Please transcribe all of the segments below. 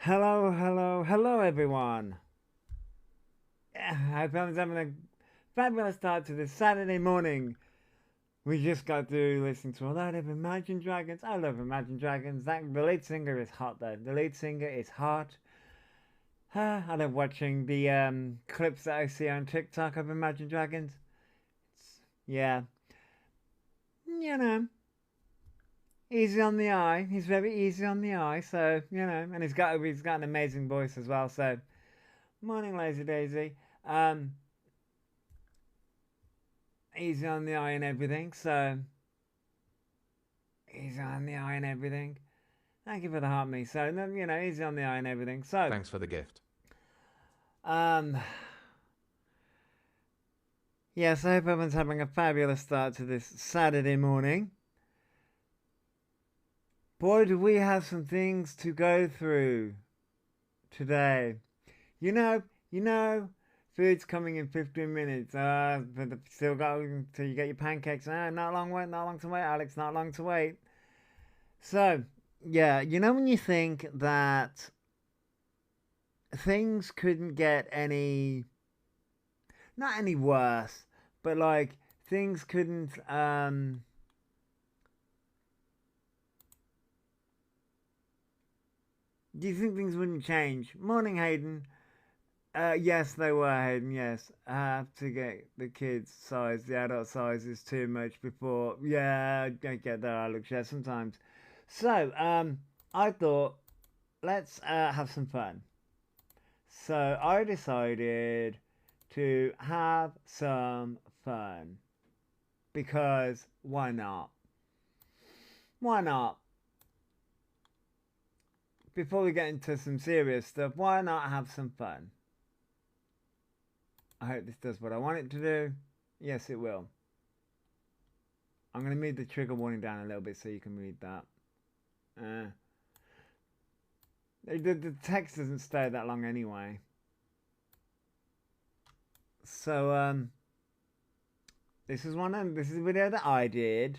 Hello, hello, hello, everyone. I hope everyone's having a fabulous start to this Saturday morning. We just got through listening to a lot of Imagine Dragons. I love Imagine Dragons. The lead singer is hot, though. The lead singer is hot. I love watching the clips that I see on TikTok of Imagine Dragons. Yeah, you know, easy on the eye. He's very easy on the eye, so and he's got an amazing voice as well. So, morning, Lazy Daisy. Um, Easy on the eye and everything. So easy on the eye and everything. Thank you for the heart, me. So easy on the eye and everything. So Thanks for the gift. um, yes, I hope everyone's having a fabulous start to this Saturday morning. Boy, do we have some things to go through today. You know, food's coming in 15 minutes. But still got till you get your pancakes. Not long to wait, Alex. Not long to wait. So, yeah, when you think that things couldn't get not any worse, but like things couldn't, do you think things wouldn't change? Morning, Hayden. Yes, they were, Hayden, yes. I have to get the kids' size, the adult size is too much before. Yeah, I get that, Alex, yeah, sometimes. So, I thought, let's have some fun. So I decided to have some fun because why not? Why not? Before we get into some serious stuff, why not have some fun? I hope this does what I want it to do. Yes, it will. I'm going to move the trigger warning down a little bit so you can read that. The text doesn't stay that long anyway. So this is a video that I did.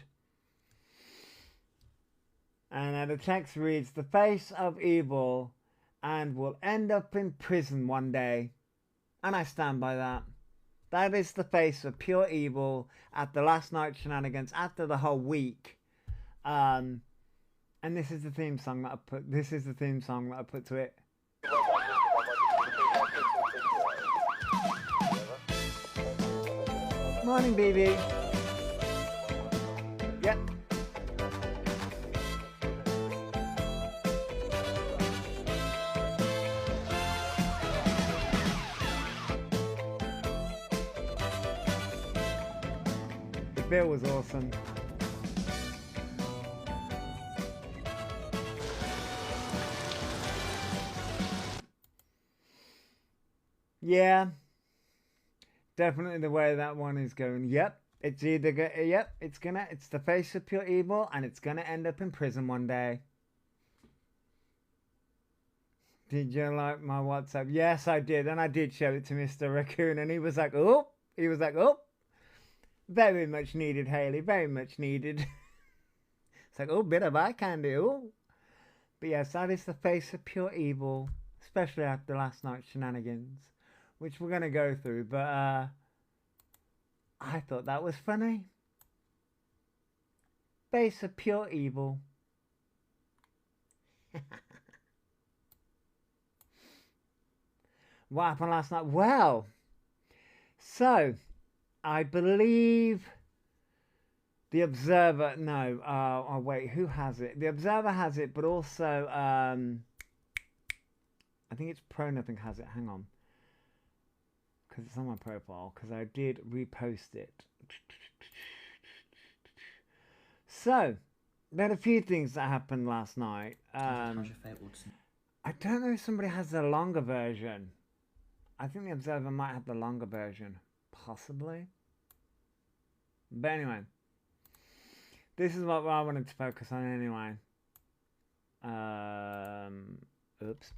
And the text reads, "The face of evil and will end up in prison one day." And I stand by that. That is the face of pure evil at the last night shenanigans after the whole week. And this is the theme song that I put to it. Morning, BB. Yep. The bill was awesome. Yeah, definitely the way that one is going. Yep, it's it's the face of pure evil, and it's gonna end up in prison one day. Did you like my WhatsApp? Yes, I did, and I did show it to Mr. Raccoon, and he was like, "Oh," very much needed, Haley, very much needed. It's like, oh, bit of eye candy, oh. But yes, that is the face of pure evil, especially after last night's shenanigans, which we're gonna go through. But I thought that was funny. Face of pure evil. What happened last night? Well, so I believe the Observer. No, oh wait, who has it? The Observer has it, but also I think it's Pro Nothing has it. Hang on, because it's on my profile. Because I did repost it. So there are a few things that happened last night. I don't know if somebody has the longer version. I think the Observer might have the longer version, possibly. But anyway, this is what I wanted to focus on anyway. Oops.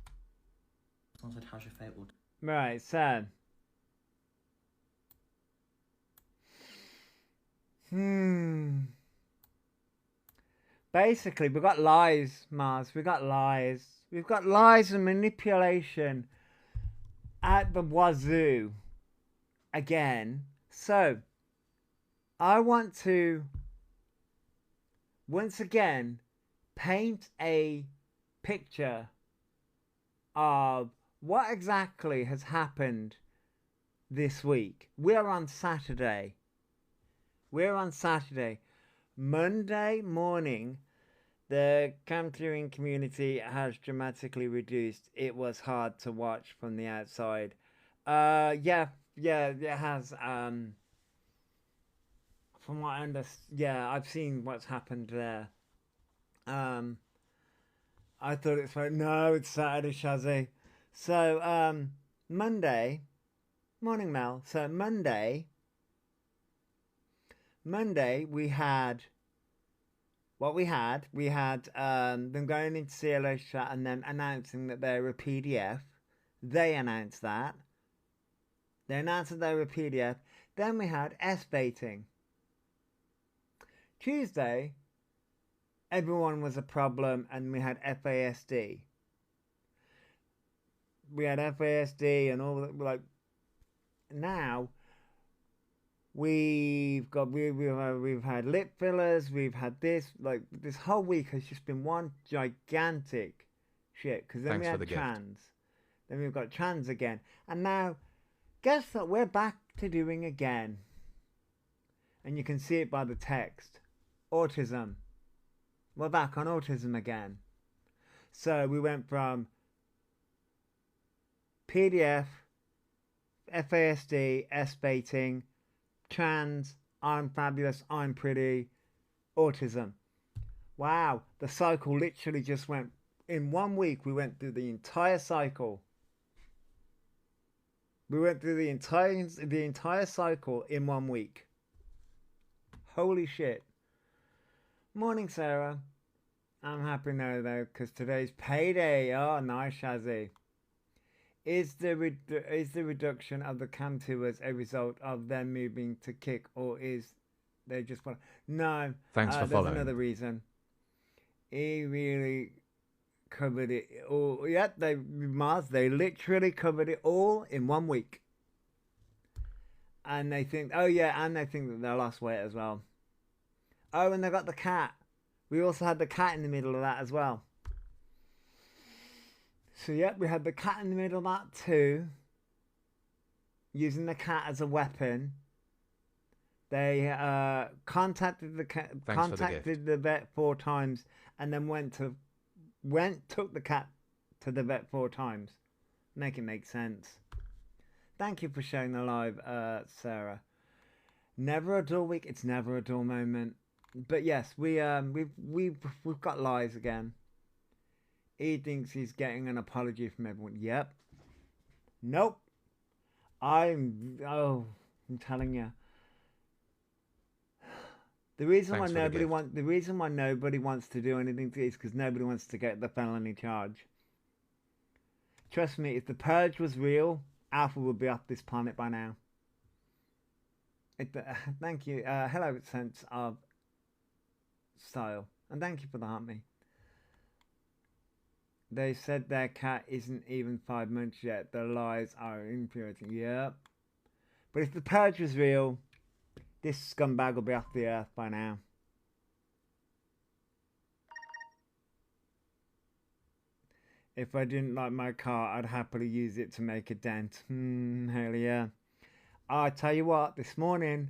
Someone said, "How's your fabled?" Right, so. Basically, we've got lies, Mars. We've got lies. We've got lies and manipulation at the wazoo again. So, I want to once again paint a picture of what exactly has happened this week. We're on Saturday. Monday morning, the cam clearing community has dramatically reduced. It was hard to watch from the outside. Yeah, it has. From what I understand, yeah, I've seen what's happened there. I thought it's like, no, it's Saturday, Shazzy. So, Monday, morning, Mel. So Monday, we had what we had. We had them going into CLO chat and then announcing that they were a PDF. They announced that. They announced that they were a PDF. Then we had S-baiting. Tuesday, everyone was a problem, and we had FASD. We had FASD and all that. Like now, we've had lip fillers. We've had this. Like this whole week has just been one gigantic shit. Because then we had trans. Then we've got trans again, and now, guess what? We're back to doing again. And you can see it by the text. Autism. We're back on autism again. So we went from PDF, FASD, S-baiting, trans, I'm fabulous, I'm pretty, autism. Wow, the cycle literally just went, in 1 week we went through the entire cycle. We went through the entire cycle in 1 week. Holy shit. Morning, Sarah. I'm happy now, though, because today's payday. Oh, nice, Shazzy. Is the reduction of the cam tours a result of them moving to Kick, or is they just want? No. Thanks for following. There's another reason. He really covered it all. Yeah, they literally covered it all in 1 week. And they think, and they think that they lost weight as well. Oh, and they got the cat. We also had the cat in the middle of that as well. So, yep, we had the cat in the middle of that too. Using the cat as a weapon. They contacted the vet 4 times, and then took the cat to the vet 4 times. Make it make sense. Thank you for showing the live, Sarah. Never a dull week. It's never a dull moment. But yes, we've got lies again. He thinks he's getting an apology from everyone. Yep. Nope. I'm telling you. The reason why nobody wants to do anything is because nobody wants to get the felony charge. Trust me, if the purge was real, Alpha would be off this planet by now. Thank you. Hello, sense of style, and thank you for the heart me. They said their cat isn't even 5 months yet. The lies are impurity. Yep. But if the purge was real, this scumbag will be off the earth by now. If I didn't like my car, I'd happily use it to make a dent. Hell yeah. I tell you what, this morning,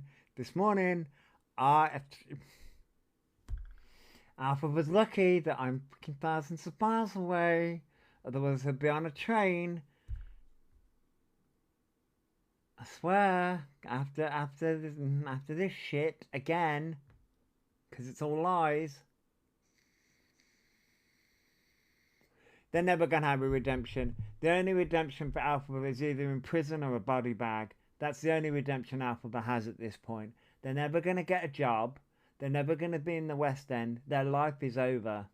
Alpha was lucky that I'm freaking thousands of miles away. Otherwise, I'd be on a train. I swear, after this shit again, because it's all lies. They're never gonna have a redemption. The only redemption for Elphaba is either in prison or a body bag. That's the only redemption Elphaba has at this point. They're never gonna get a job. They're never gonna be in the West End. Their life is over.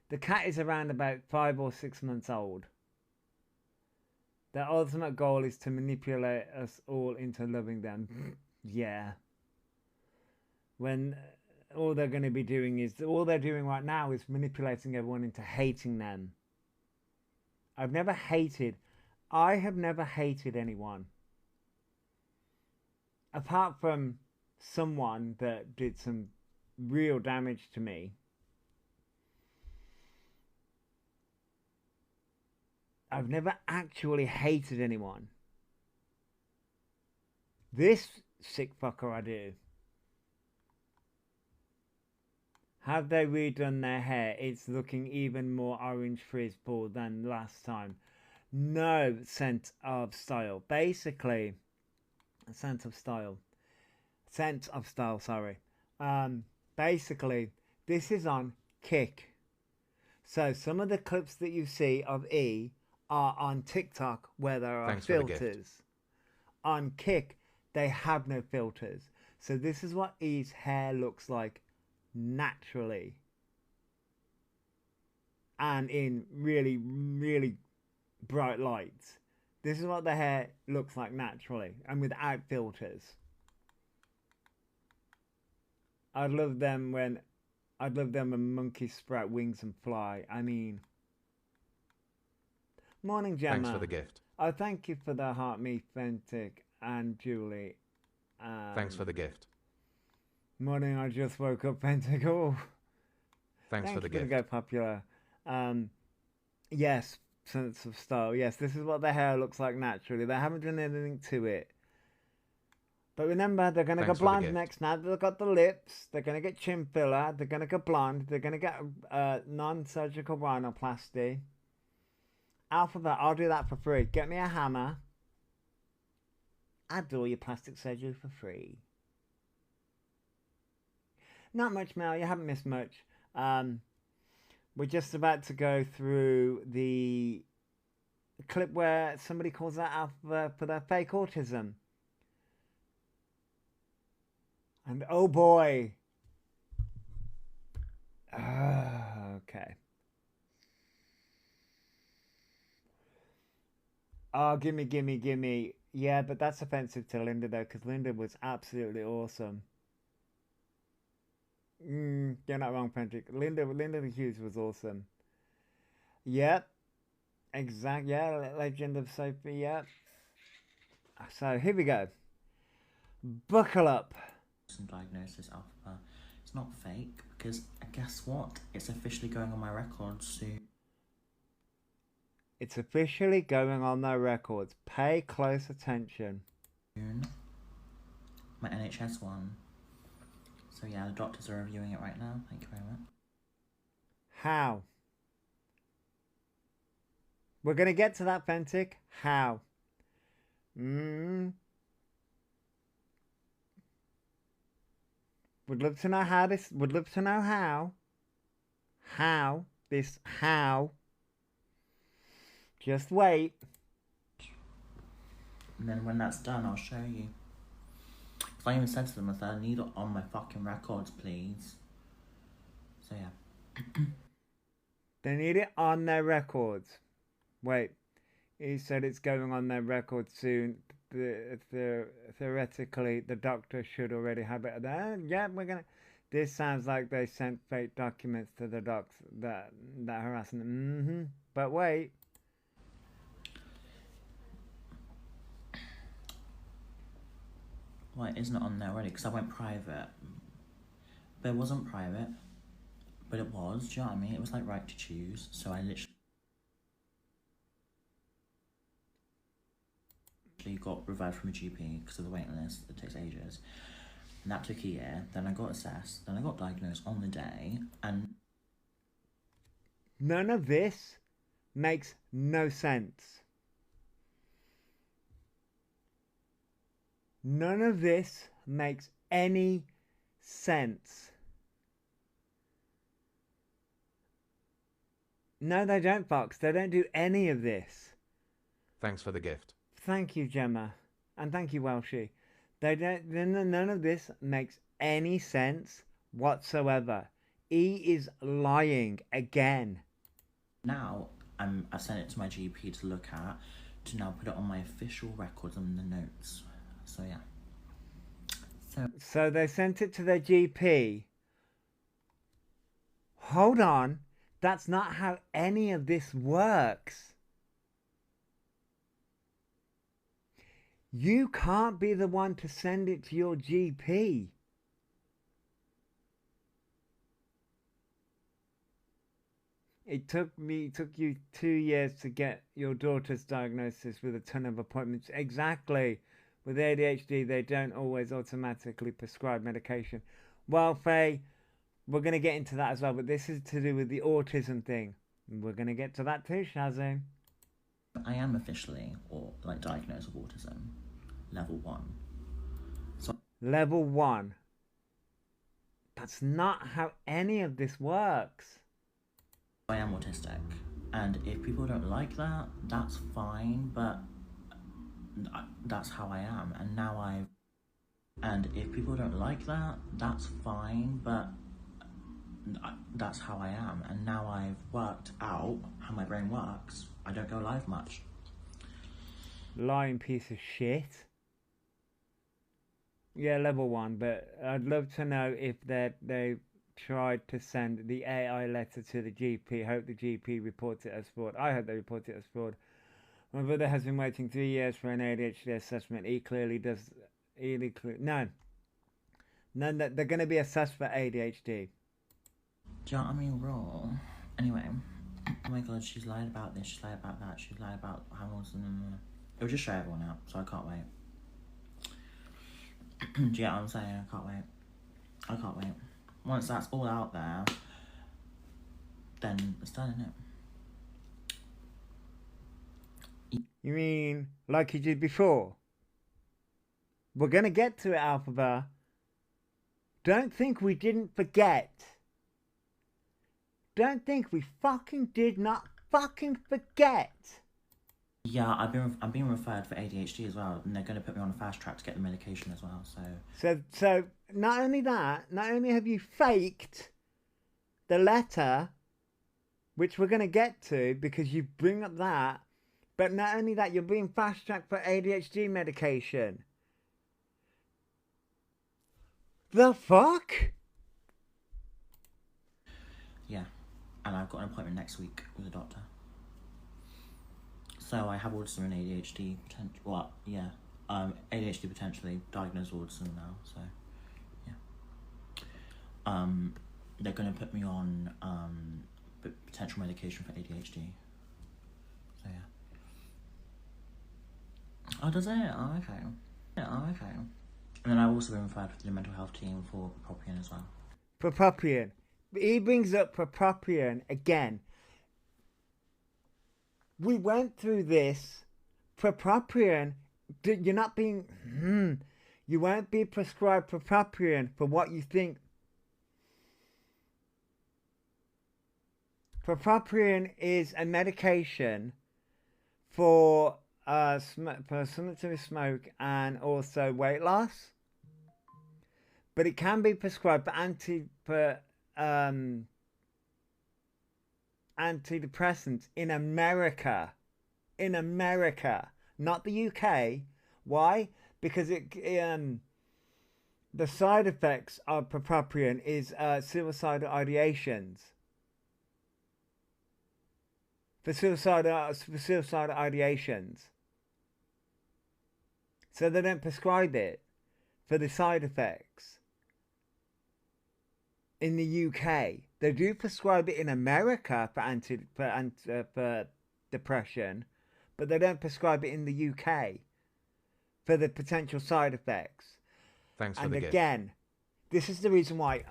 The cat is around about 5 or 6 months old. Their ultimate goal is to manipulate us all into loving them. Yeah. when all they're going to be doing is, all they're doing right now is manipulating everyone into hating them. I have never hated anyone. Apart from someone that did some real damage to me. I've never actually hated anyone. This sick fucker I do. Have they redone their hair? It's looking even more orange frizz-ball than last time. No sense of style. Basically, sense of style, sorry. Basically, this is on Kick. So some of the clips that you see of E are on TikTok where there are filters. On Kick, they have no filters. So this is what E's hair looks like naturally. And in really, really bright lights. This is what the hair looks like naturally and without filters. I'd love them when monkeys sprout wings and fly. I mean, morning, Gemma. Thanks for the gift. Oh, thank you for the heart, me, Fentic, and Julie. Thanks for the gift. Morning, I just woke up, Fentic. Oh, thanks for the gift. Go popular. Yes, sense of style. Yes, this is what the hair looks like naturally. They haven't done anything to it. But remember, they're going to go blonde next now. They've got the lips. They're going to get chin filler. They're going to go blonde. They're going to get non-surgical rhinoplasty. Elphaba, I'll do that for free. Get me a hammer. I'll do all your plastic surgery for free. Not much, Mel. You haven't missed much. We're just about to go through the clip where somebody calls out Elphaba for their fake autism. And oh boy. Okay. Oh, gimme. Yeah, but that's offensive to Linda though, because Linda was absolutely awesome. You're not wrong, Patrick. Linda the Hughes was awesome. Yep. Exact. Yeah, Legend of Sophie. Yep. So here we go. Buckle up. Diagnosis Elphaba. It's not fake because guess what? It's officially going on my records soon. It's officially going on their records. Pay close attention. My NHS one. So yeah, the doctors are reviewing it right now. Thank you very much. How? We're going to get to that, Fentic. How? Would love to know how this... Would love to know how. How. This... How. Just wait. And then when that's done, I'll show you. Because I even said to them, I said, I need it on my fucking records, please. So yeah. They need it on their records. Wait. He said it's going on their records soon. Theoretically, the doctor should already have it there. Yeah, we're gonna... This sounds like they sent fake documents to the docs that harassing them. But wait. Well, it isn't on there already because I went private. But it wasn't private. But it was, do you know what I mean? It was like right to choose. So I literally got revived from a GP because of the waiting list. It takes ages. And that took a year. Then I got assessed. Then I got diagnosed on the day. And none of this makes no sense. None of this makes any sense. No, they don't, Fox. They don't do any of this. Thanks for the gift. Thank you, Gemma. And thank you, Welshie. They don't. None of this makes any sense whatsoever. E is lying again. now I sent it to my GP to look at, to now put it on my official records and the notes. So yeah. So they sent it to their GP. Hold on. That's not how any of this works. You can't be the one to send it to your GP. It took you 2 years to get your daughter's diagnosis with a ton of appointments. Exactly. With ADHD, they don't always automatically prescribe medication. Well, Faye, we're going to get into that as well, but this is to do with the autism thing. We're going to get to that too, Shazam. I am officially diagnosed with autism, level 1. So level 1. That's not how any of this works. I am autistic, and if people don't like that, that's fine, but that's how I am, and if people don't like that, that's fine, but that's how I am, and now I've worked out how my brain works. I don't go live much. Lying piece of shit. Yeah, level 1, but I'd love to know if they tried to send the AI letter to the GP. Hope the GP reports it as fraud. I hope they report it as fraud. My brother has been waiting 3 years for an ADHD assessment. He clearly does. No, that they're going to be assessed for ADHD. Do you know what I mean? Raw. Anyway, oh my god, she's lied about this, she's lied about that, she's lied about how long. It'll just show everyone out, so I can't wait. Do you get what I'm saying? I can't wait. I can't wait. Once that's all out there, then it's done, isn't it? You mean like you did before? We're going to get to it, Elphaba. Don't think we didn't forget. Don't think we fucking did not fucking forget. Yeah, I'm being referred for ADHD as well, and they're going to put me on a fast track to get the medication as well. So not only that, not only have you faked the letter, which we're going to get to because you bring up that, but not only that, you're being fast tracked for ADHD medication. The fuck? Yeah, and I've got an appointment next week with a doctor. So I have autism and ADHD ADHD potentially, diagnosed autism now, so yeah. They're going to put me on potential medication for ADHD. So yeah. Oh, does it? Oh, okay. Yeah, oh, okay. And then I've also been referred to the mental health team for Propion as well. Propion. He brings up Propion again. We went through this. Propion, you're not being... You won't be prescribed Propion for what you think. Propion is a medication for stimulatory smoke and also weight loss. But it can be prescribed for antidepressants in America. In America, not the UK. Why? Because the side effects of Propion is suicidal ideations. For suicidal ideations. So they don't prescribe it for the side effects. In the UK, they do prescribe it in America for depression, but they don't prescribe it in the UK for the potential side effects. Thanks for the gift. And again, this is the reason why.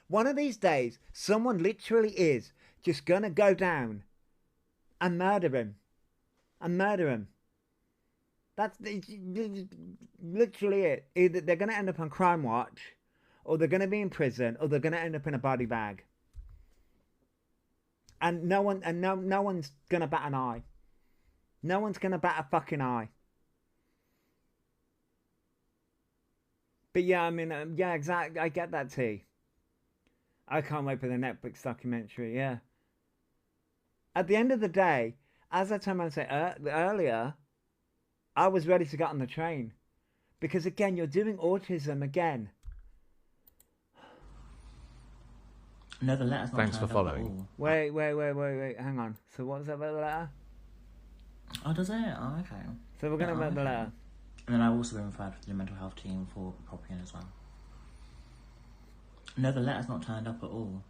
One of these days, someone literally is just gonna go down and murder him. That's literally it. Either they're going to end up on Crime Watch, or they're going to be in prison, or they're going to end up in a body bag. And no one's going to bat an eye. No one's going to bat a fucking eye. But yeah, I mean, yeah, exactly. I get that too. I can't wait for the Netflix documentary, yeah. At the end of the day, as I told you earlier, I was ready to get on the train. Because again, you're doing autism again. No, the letter's not Thanks for turned up at following. all. Wait. Hang on. So what was that about the letter? Oh, does it? Oh, okay. So we're going to make the okay. letter. And then I've also been referred to the mental health team for property as well. No, the letter's not turned up at all.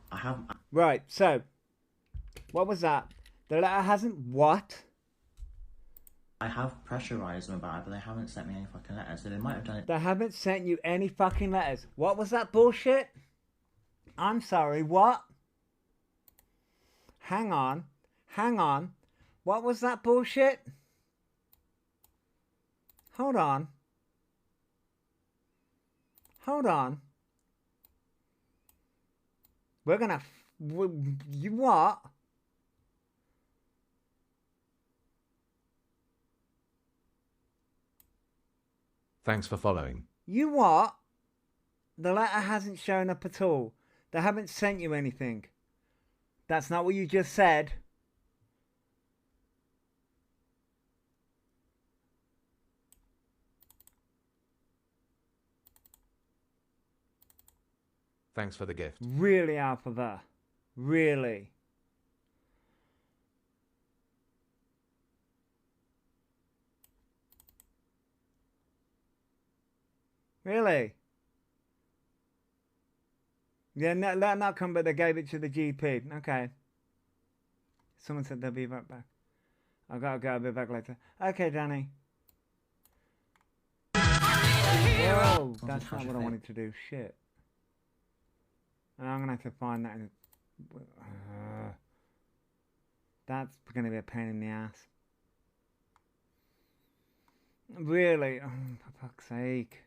Right, so, what was that? The letter hasn't what? I have pressurised them about it, but they haven't sent me any fucking letters, so they might have done it. They haven't sent you any fucking letters. What was that bullshit? I'm sorry, what? Hang on. What was that bullshit? Hold on. We're gonna... You what? Thanks for following. You what? The letter hasn't shown up at all. They haven't sent you anything. That's not what you just said. Thanks for the gift. Really, Elphaba? Really? Really? Yeah, no, let not come, but they gave it to the GP. Okay. Someone said they'll be right back. I've got to go. I'll be back later. Okay, Danny. Whoa, that's not what I wanted to do. Shit. And I'm going to have to find that. That's going to be a pain in the ass. Really? Oh, for fuck's sake.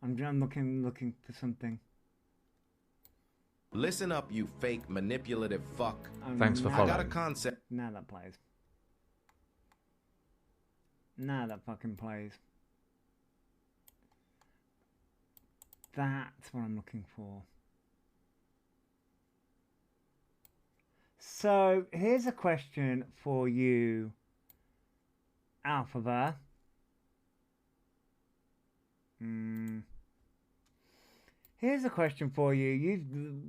I'm looking for something. Listen up, you fake manipulative fuck. Thanks for following. I got a concept. Now that plays. Now that fucking plays. That's what I'm looking for. So here's a question for you, Elphaba. Here's a question for you.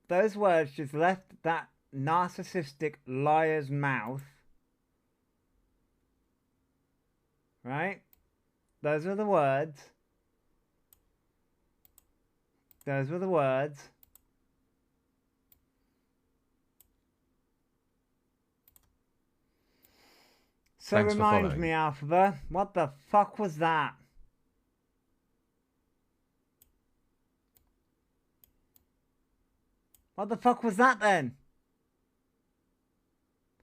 Those words just left that narcissistic liar's mouth. Right? Those are the words. Those were the words. So remind me, Elphaba, what the fuck was that? What the fuck was that then?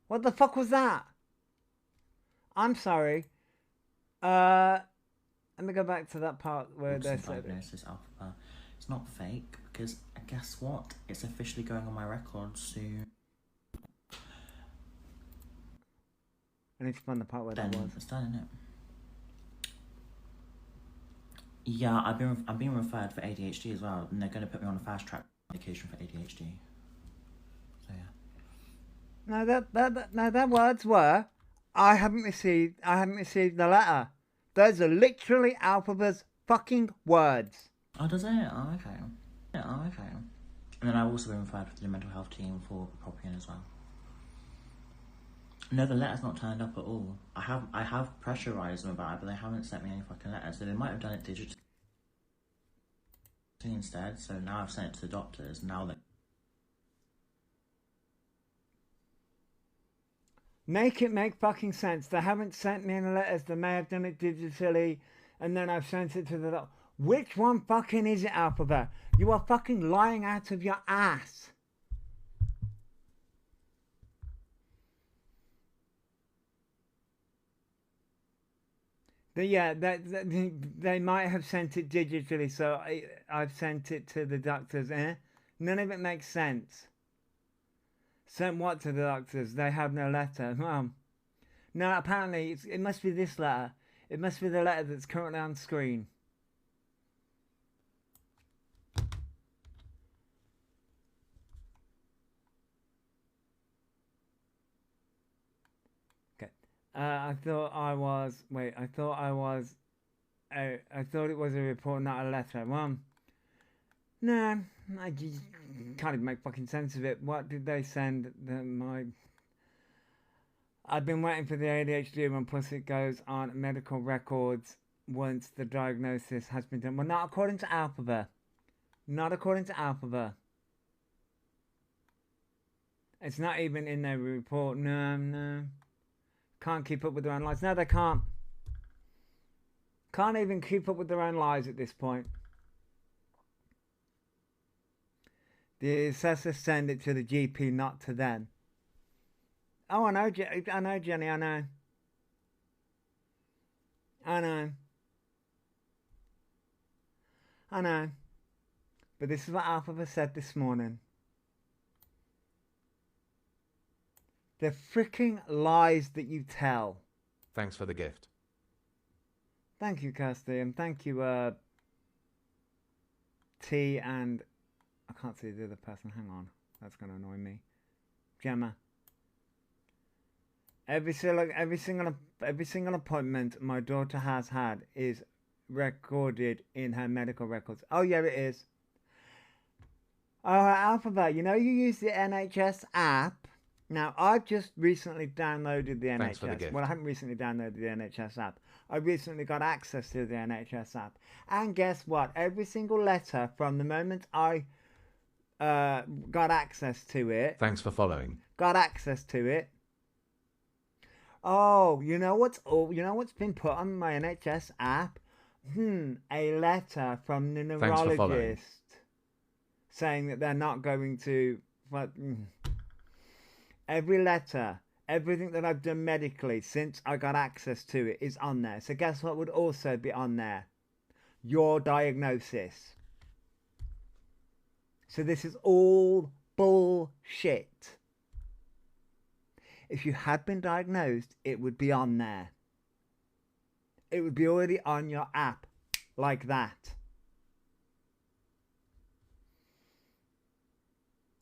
What the fuck was that? I'm sorry. Let me go back to that part where they said diagnosis Elphaba. It's not fake because guess what? It's officially going on my record soon. I need to find the part where that was. It's done, isn't it? Yeah, I'm being referred for ADHD as well, and they're going to put me on a fast track medication for ADHD. So yeah. No, their words were, I haven't received the letter. Those are literally Elphaba's fucking words. Oh, does it? Oh, okay. Yeah, oh, okay. And then I've also been referred to the mental health team for property as well. No, the letter's not turned up at all. I have pressurised them about it, but they haven't sent me any fucking letters, so they might have done it digitally instead. So now I've sent it to the doctors. Now they make it make fucking sense. They haven't sent me any letters. They may have done it digitally, and then I've sent it to the doctor. Which one fucking is it, Elphaba? You are fucking lying out of your ass. Yeah, they might have sent it digitally, so I've sent it to the doctors. None of it makes sense. Sent what to the doctors? They have no letter. No, apparently it must be this letter. It must be the letter that's currently on screen. Okay. I thought I was. Wait, I thought I was. I thought it was a report, not a letter. Well, no, I just can't even make fucking sense of it. What did they send? I've been waiting for the ADHD one, plus it goes on medical records once the diagnosis has been done. Well, not according to Elphaba. Not according to Elphaba. It's not even in their report. No. Can't keep up with their own lives. No, they can't. Can't even keep up with their own lives at this point. The assessors send it to the GP, not to them. Oh, I know, Jenny, I know. But this is what Elphaba said this morning. The freaking lies that you tell. Thanks for the gift. Thank you, Kirsty, and thank you, T and... I can't see the other person. Hang on. That's going to annoy me. Gemma. Every single appointment my daughter has had is recorded in her medical records. Oh, yeah, it is. Oh, Elphaba, you know you use the NHS app. Now, I've just recently downloaded the Thanks for the NHS. gift. Well, I haven't recently downloaded the NHS app. I recently got access to the NHS app. And guess what? Every single letter from the moment I got access to it. Thanks for following. Got access to it. Oh, you know what's been put on my NHS app? A letter from the neurologist saying that they're not going to. Every letter, everything that I've done medically since I got access to it is on there. So guess what would also be on there? Your diagnosis. So this is all bullshit. If you had been diagnosed, it would be on there. It would be already on your app, like that.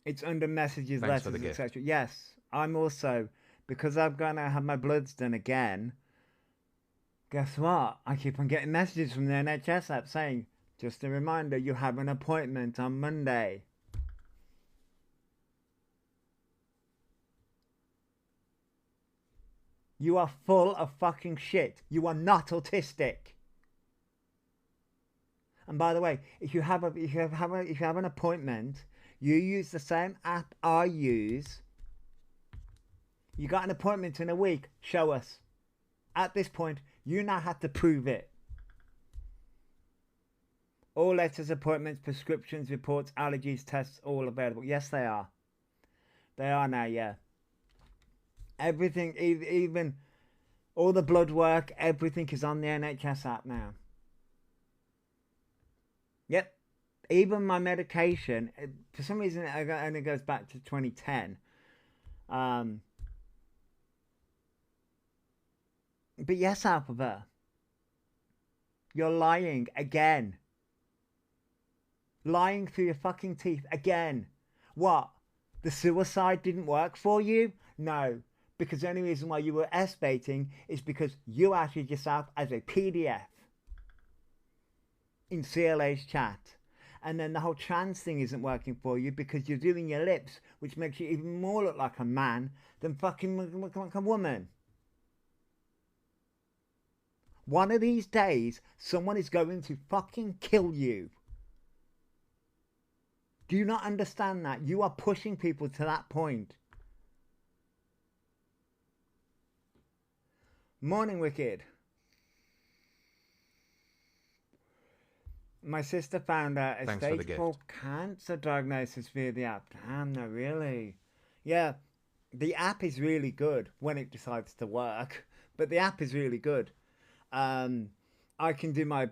It's under messages, Thanks letters, etc. Yes, I'm also, because I'm going to have my bloods done again, guess what? I keep on getting messages from the NHS app saying, just a reminder, you have an appointment on Monday. You are full of fucking shit. You are not autistic. And by the way, if you have an appointment, you use the same app I use. You got an appointment in a week. Show us. At this point, you now have to prove it. All letters, appointments, prescriptions, reports, allergies, tests, all available. Yes, they are. They are now, yeah. Everything, even all the blood work, everything is on the NHS app now. Yep. Even my medication, for some reason, it only goes back to 2010. But yes, Elphaba, you're lying again. Lying through your fucking teeth again. What? The suicide didn't work for you? No. Because the only reason why you were S-baiting is because you added yourself as a PDF in CLA's chat. And then the whole trans thing isn't working for you because you're doing your lips, which makes you even more look like a man than fucking look like a woman. One of these days, someone is going to fucking kill you. Do you not understand that? You are pushing people to that point. Morning, Wicked. My sister found out a stage 4 cancer diagnosis via the app. Damn, no, really? Yeah, the app is really good when it decides to work, but the app is really good. I can do my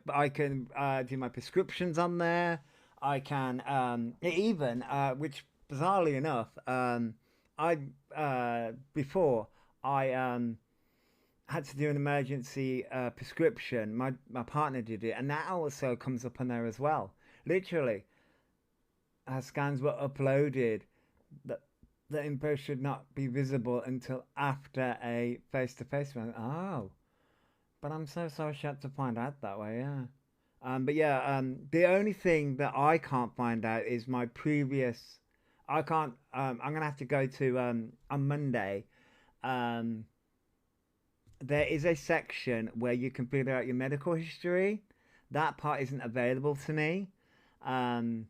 prescriptions on there. I can even, which bizarrely enough, before I had to do an emergency prescription. My partner did it, and that also comes up on there as well. Literally, scans were uploaded. The info should not be visible until after a face-to-face event. Oh, but I'm so sorry she had to find out that way. Yeah. But yeah, the only thing that I can't find out is my previous. I can't. I'm gonna have to go to on Monday. Um, there is a section where you can fill out your medical history. That part isn't available to me. Um,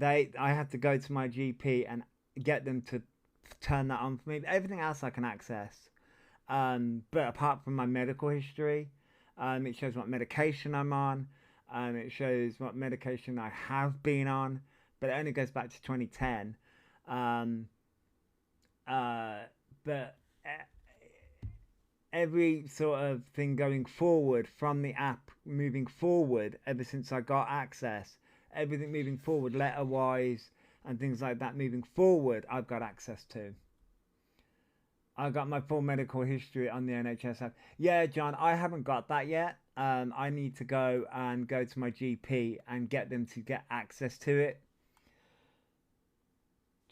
I have to go to my GP and get them to turn that on for me. Everything else I can access. But apart from my medical history, it shows what medication I'm on. It shows what medication I have been on, but it only goes back to 2010. Um, but every sort of thing going forward from the app, moving forward, ever since I got access, everything moving forward, letter wise and things like that moving forward, I've got access to. I got my full medical history on the NHS app. Yeah, John, I haven't got that yet. I need to go to my GP and get them to get access to it.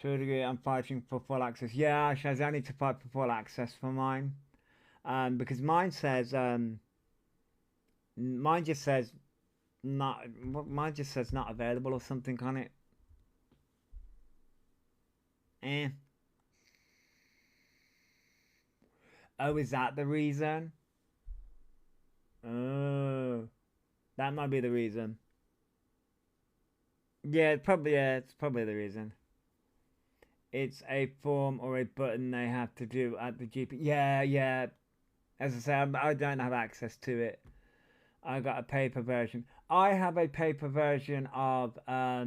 To a degree, I'm fighting for full access. Yeah, Shaz, I need to fight for full access for mine. Because mine just says not available or something on it. Oh, is that the reason? Oh, that might be the reason. Yeah, it's probably the reason. It's a form or a button they have to do at the GP. Yeah. As I say, I don't have access to it. I got a paper version. I have a paper version of I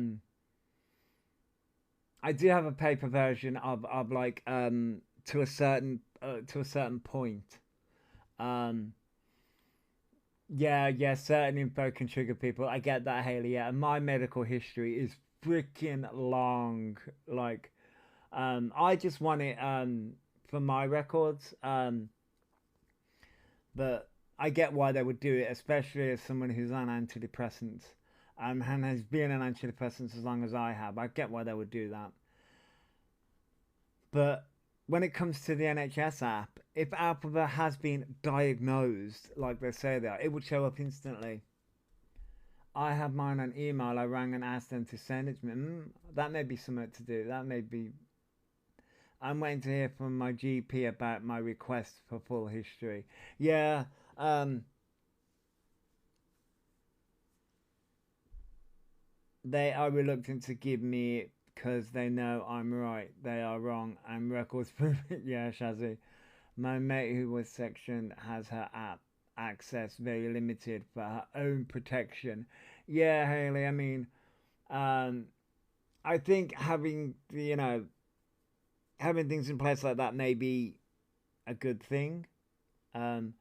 do have a paper version of like to a certain point. Yeah, certain info can trigger people. I get that, Haley. Yeah, and my medical history is freaking long. Like, I just want it for my records. But I get why they would do it, especially as someone who's on antidepressants and has been on antidepressants as long as I have. I get why they would do that. But when it comes to the NHS app, if Elphaba has been diagnosed, like they say they are, it would show up instantly. I have mine on email. I rang and asked them to send it to me. That may be something to do. That may be. I'm waiting to hear from my GP about my request for full history. Yeah. They are reluctant to give me it because they know I'm right. They are wrong. And records prove it. Yeah, Shazzy. My mate who was sectioned has her app access very limited for her own protection. Yeah, Haley. I mean, I think having having things in place like that may be a good thing. An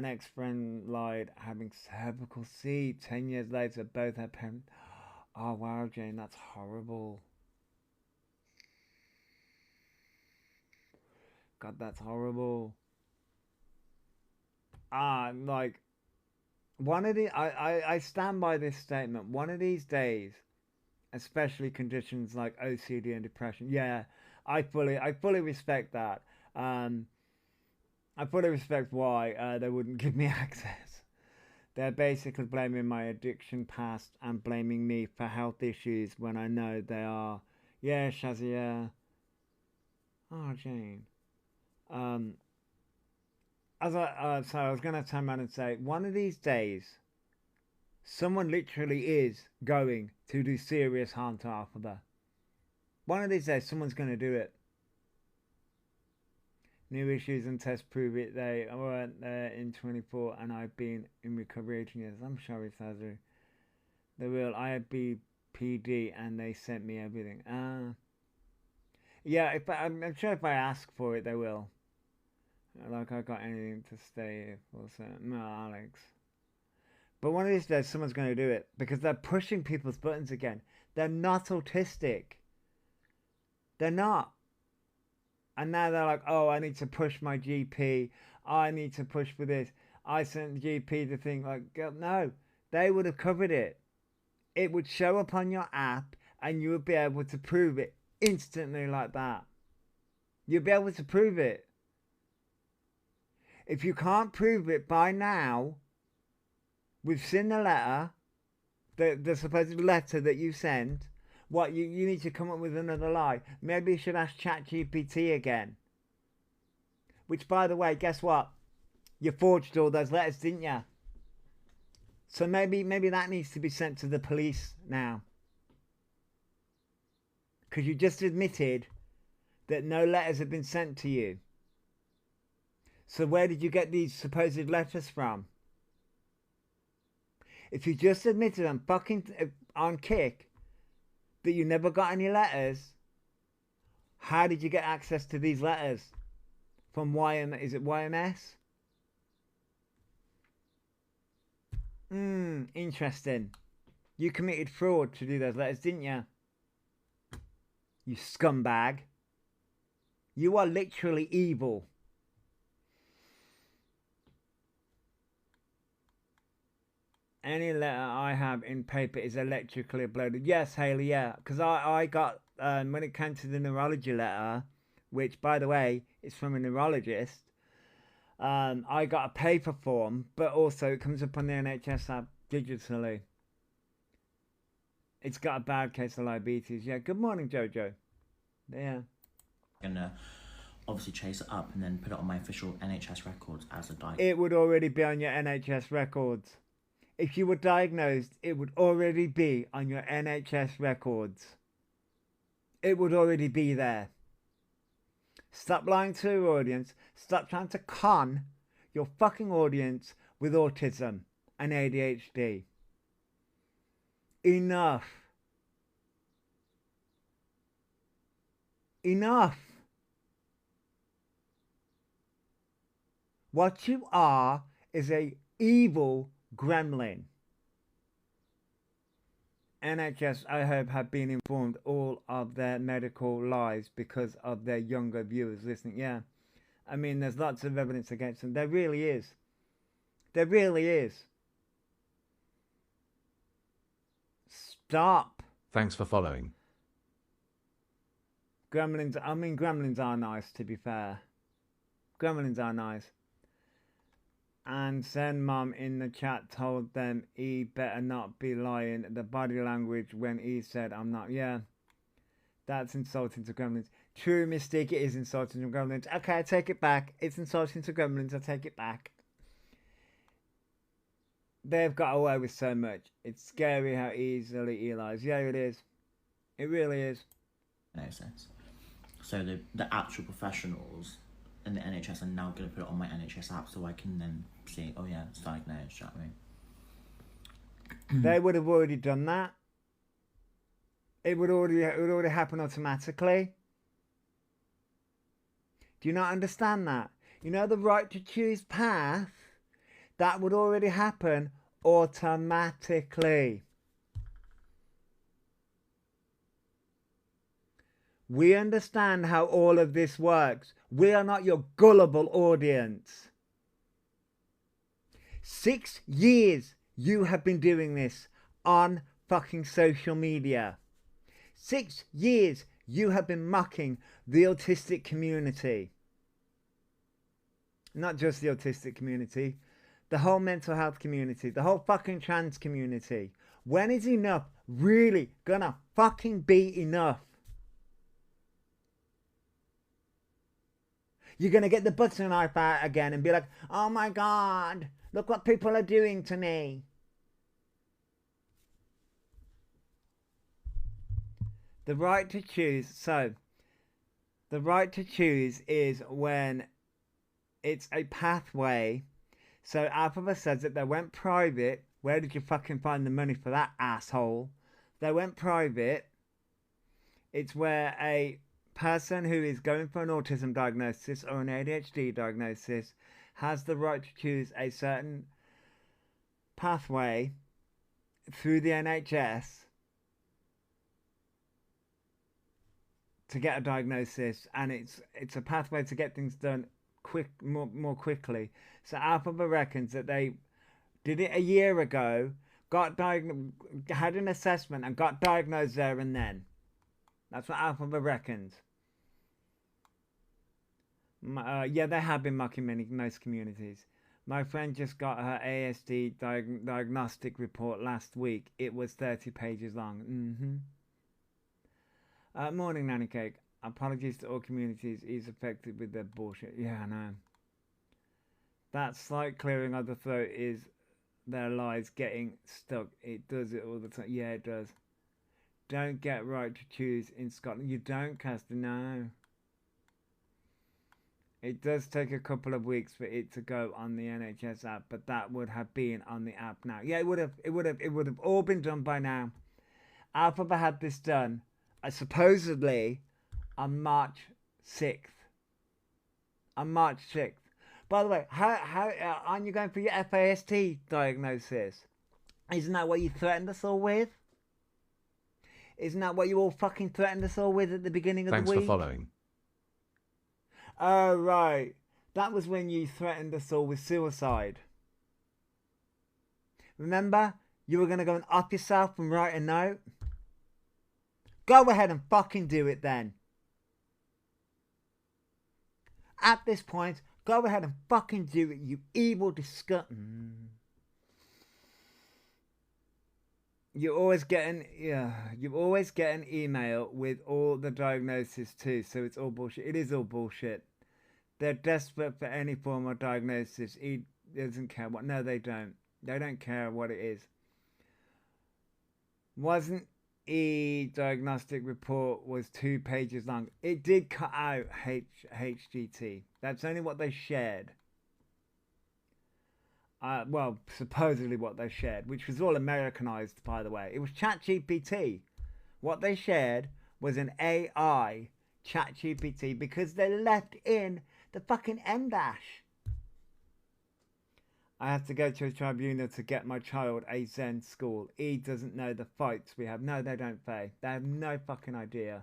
ex-friend lied having cervical C. 10 years later, both her parents. Oh wow, Jane, that's horrible. God, that's horrible. Like one of the I stand by this statement. One of these days, especially conditions like OCD and depression. Yeah, I fully respect that. I fully respect why they wouldn't give me access. They're basically blaming my addiction past and blaming me for health issues when I know they are. Yeah, Shazia. Oh, Jane. So I was gonna turn around and say, one of these days, someone literally is going to do serious harm to Elphaba. One of these days, someone's gonna do it. New issues and tests prove it. They weren't there in 24, and I've been in recovery 18 years. I'm sorry, Sazu. They will. I had BPD, and they sent me everything. Yeah. I'm sure if I ask for it, they will. Like I got anything to stay for certain. No, Alex. But one of these days, someone's going to do it because they're pushing people's buttons again. They're not autistic. They're not. And now they're like, oh, I need to push my GP. I need to push for this. I sent the GP the thing. Like, no, they would have covered it. It would show up on your app and you would be able to prove it instantly like that. You'll be able to prove it. If you can't prove it by now, we've seen the letter, the supposed letter that you sent. What, you need to come up with another lie. Maybe you should ask ChatGPT again. Which, by the way, guess what? You forged all those letters, didn't you? So maybe that needs to be sent to the police now. Because you just admitted that no letters have been sent to you. So where did you get these supposed letters from? If you just admitted on kick that you never got any letters, how did you get access to these letters? From is it YMS? Interesting. You committed fraud to do those letters, didn't you? You scumbag. You are literally evil. Any letter I have in paper is electrically uploaded. Yes, Haley, yeah. Because I got, when it came to the neurology letter, which, by the way, is from a neurologist, I got a paper form, but also it comes up on the NHS app digitally. It's got a bad case of diabetes. Yeah, good morning, Jojo. Yeah. And obviously chase it up and then put it on my official NHS records as a diagnosis. It would already be on your NHS records. If you were diagnosed, it would already be on your NHS records. It would already be there. Stop lying to your audience. Stop trying to con your fucking audience with autism and ADHD. Enough. Enough. What you are is a evil gremlin. NHS, I hope, have been informed all of their medical lies because of their younger viewers listening. Yeah, I mean, there's lots of evidence against them. There really is. There really is. Stop. Thanks for following. Gremlins, I mean, gremlins are nice, to be fair. Gremlins are nice. And Zen Mom in the chat told them he better not be lying. The body language when he said, I'm not. Yeah, that's insulting to gremlins. True Mystique, it is insulting to gremlins. Okay, I take it back. It's insulting to gremlins. I take it back. They've got away with so much. It's scary how easily he lies. Yeah, it is. It really is. No sense. So the actual professionals in the NHS are now going to put it on my NHS app so I can then see, oh yeah, it's diagnosed, you know what I mean? They would have already done that. It would already happen automatically. Do you not understand that? You know the right to choose path? That would already happen automatically. We understand how all of this works. We are not your gullible audience. 6 years you have been doing this on fucking social media. 6 years you have been mocking the autistic community. Not just the autistic community, the whole mental health community, the whole fucking trans community. When is enough really gonna fucking be enough? You're going to get the butter knife out again and be like, oh my God, look what people are doing to me. The right to choose. So, the right to choose is when it's a pathway. So, Elphaba says that they went private. Where did you fucking find the money for that, asshole? They went private. It's where a person who is going for an autism diagnosis or an ADHD diagnosis has the right to choose a certain pathway through the NHS to get a diagnosis, and it's a pathway to get things done more quickly. So Elphaba reckons that they did it a year ago, had an assessment and got diagnosed there and then. That's what Elphaba reckons. Yeah, they have been mocking most communities. My friend just got her ASD diagnostic report last week. It was 30 pages long. Morning, Nanny Cake. Apologies to all communities is affected with their bullshit. Yeah, I know. That slight clearing of the throat is their lies getting stuck. It does it all the time. Yeah, it does. Don't get right to choose in Scotland. You don't, Caster, no. It does take a couple of weeks for it to go on the NHS app, but that would have been on the app now. Yeah, it would have all been done by now. Elphaba had this done, supposedly, on March 6th. On March 6th. By the way, how aren't you going for your FAST diagnosis? Isn't that what you threatened us all with? Isn't that what you all fucking threatened us all with at the beginning of the week? Thanks for following. Oh, right. That was when you threatened us all with suicide. Remember? You were going to go and up yourself and write a note? Go ahead and fucking do it then. At this point, go ahead and fucking do it, you evil disgusting. You always get an email with all the diagnosis too, so it's all bullshit. It is all bullshit. They're desperate for any form of diagnosis. He doesn't care what. No, they don't. They don't care what it is. Wasn't diagnostic report was 2 pages long. It did cut out HGT. That's only what they shared. Well, supposedly what they shared, which was all Americanized, by the way. It was ChatGPT. What they shared was an AI ChatGPT because they left in the fucking M dash. I have to go to a tribunal to get my child a Zen school. He doesn't know the fights we have. No, they don't, Faye. They have no fucking idea.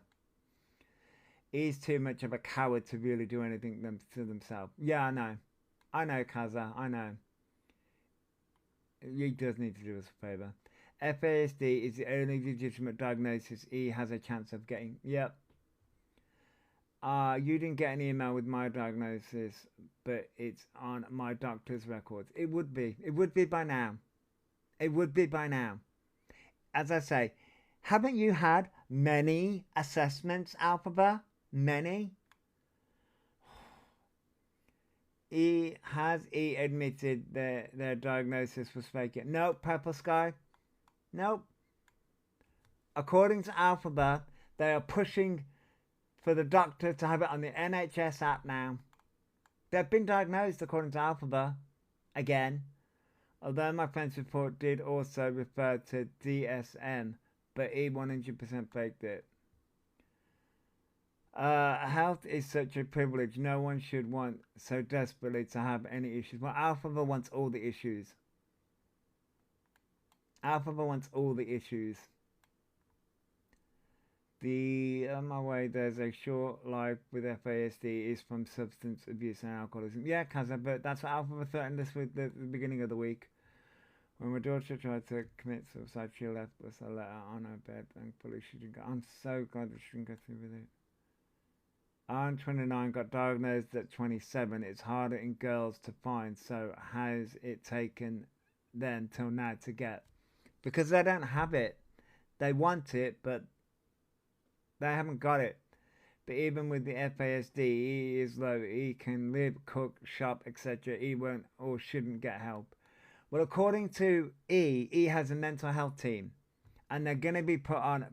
He's too much of a coward to really do anything to themselves. Yeah, I know. I know, Kaza. I know. He does need to do us a favour. FASD is the only legitimate diagnosis he has a chance of getting. Yep. You didn't get an email with my diagnosis, but it's on my doctor's records. It would be. It would be by now. It would be by now. As I say, haven't you had many assessments, Elphaba? Many? He admitted their diagnosis was fake. Nope, Purple Sky. Nope. According to Elphaba, they are pushing for the doctor to have it on the NHS app now. They've been diagnosed according to Elphaba. Again. Although my friend's report did also refer to DSM, but he 100% faked it. Health is such a privilege. No one should want so desperately to have any issues. Well, Elphaba wants all the issues. Elphaba wants all the issues. On my way, there's a short life with FASD is from substance abuse and alcoholism. Yeah, Kaza, but that's what Elphaba threatened us with at the beginning of the week. When my daughter tried to commit suicide, she left us a letter on her bed. Thankfully, she didn't go. I'm so glad that she didn't go through with it. I'm 29, got diagnosed at 27. It's harder in girls to find, so how's it taken then till now to get? Because they don't have it. They want it, but they haven't got it. But even with the FASD, he is low. He can live, cook, shop, etc. He won't or shouldn't get help. Well, according to he has a mental health team. And they're going to be put on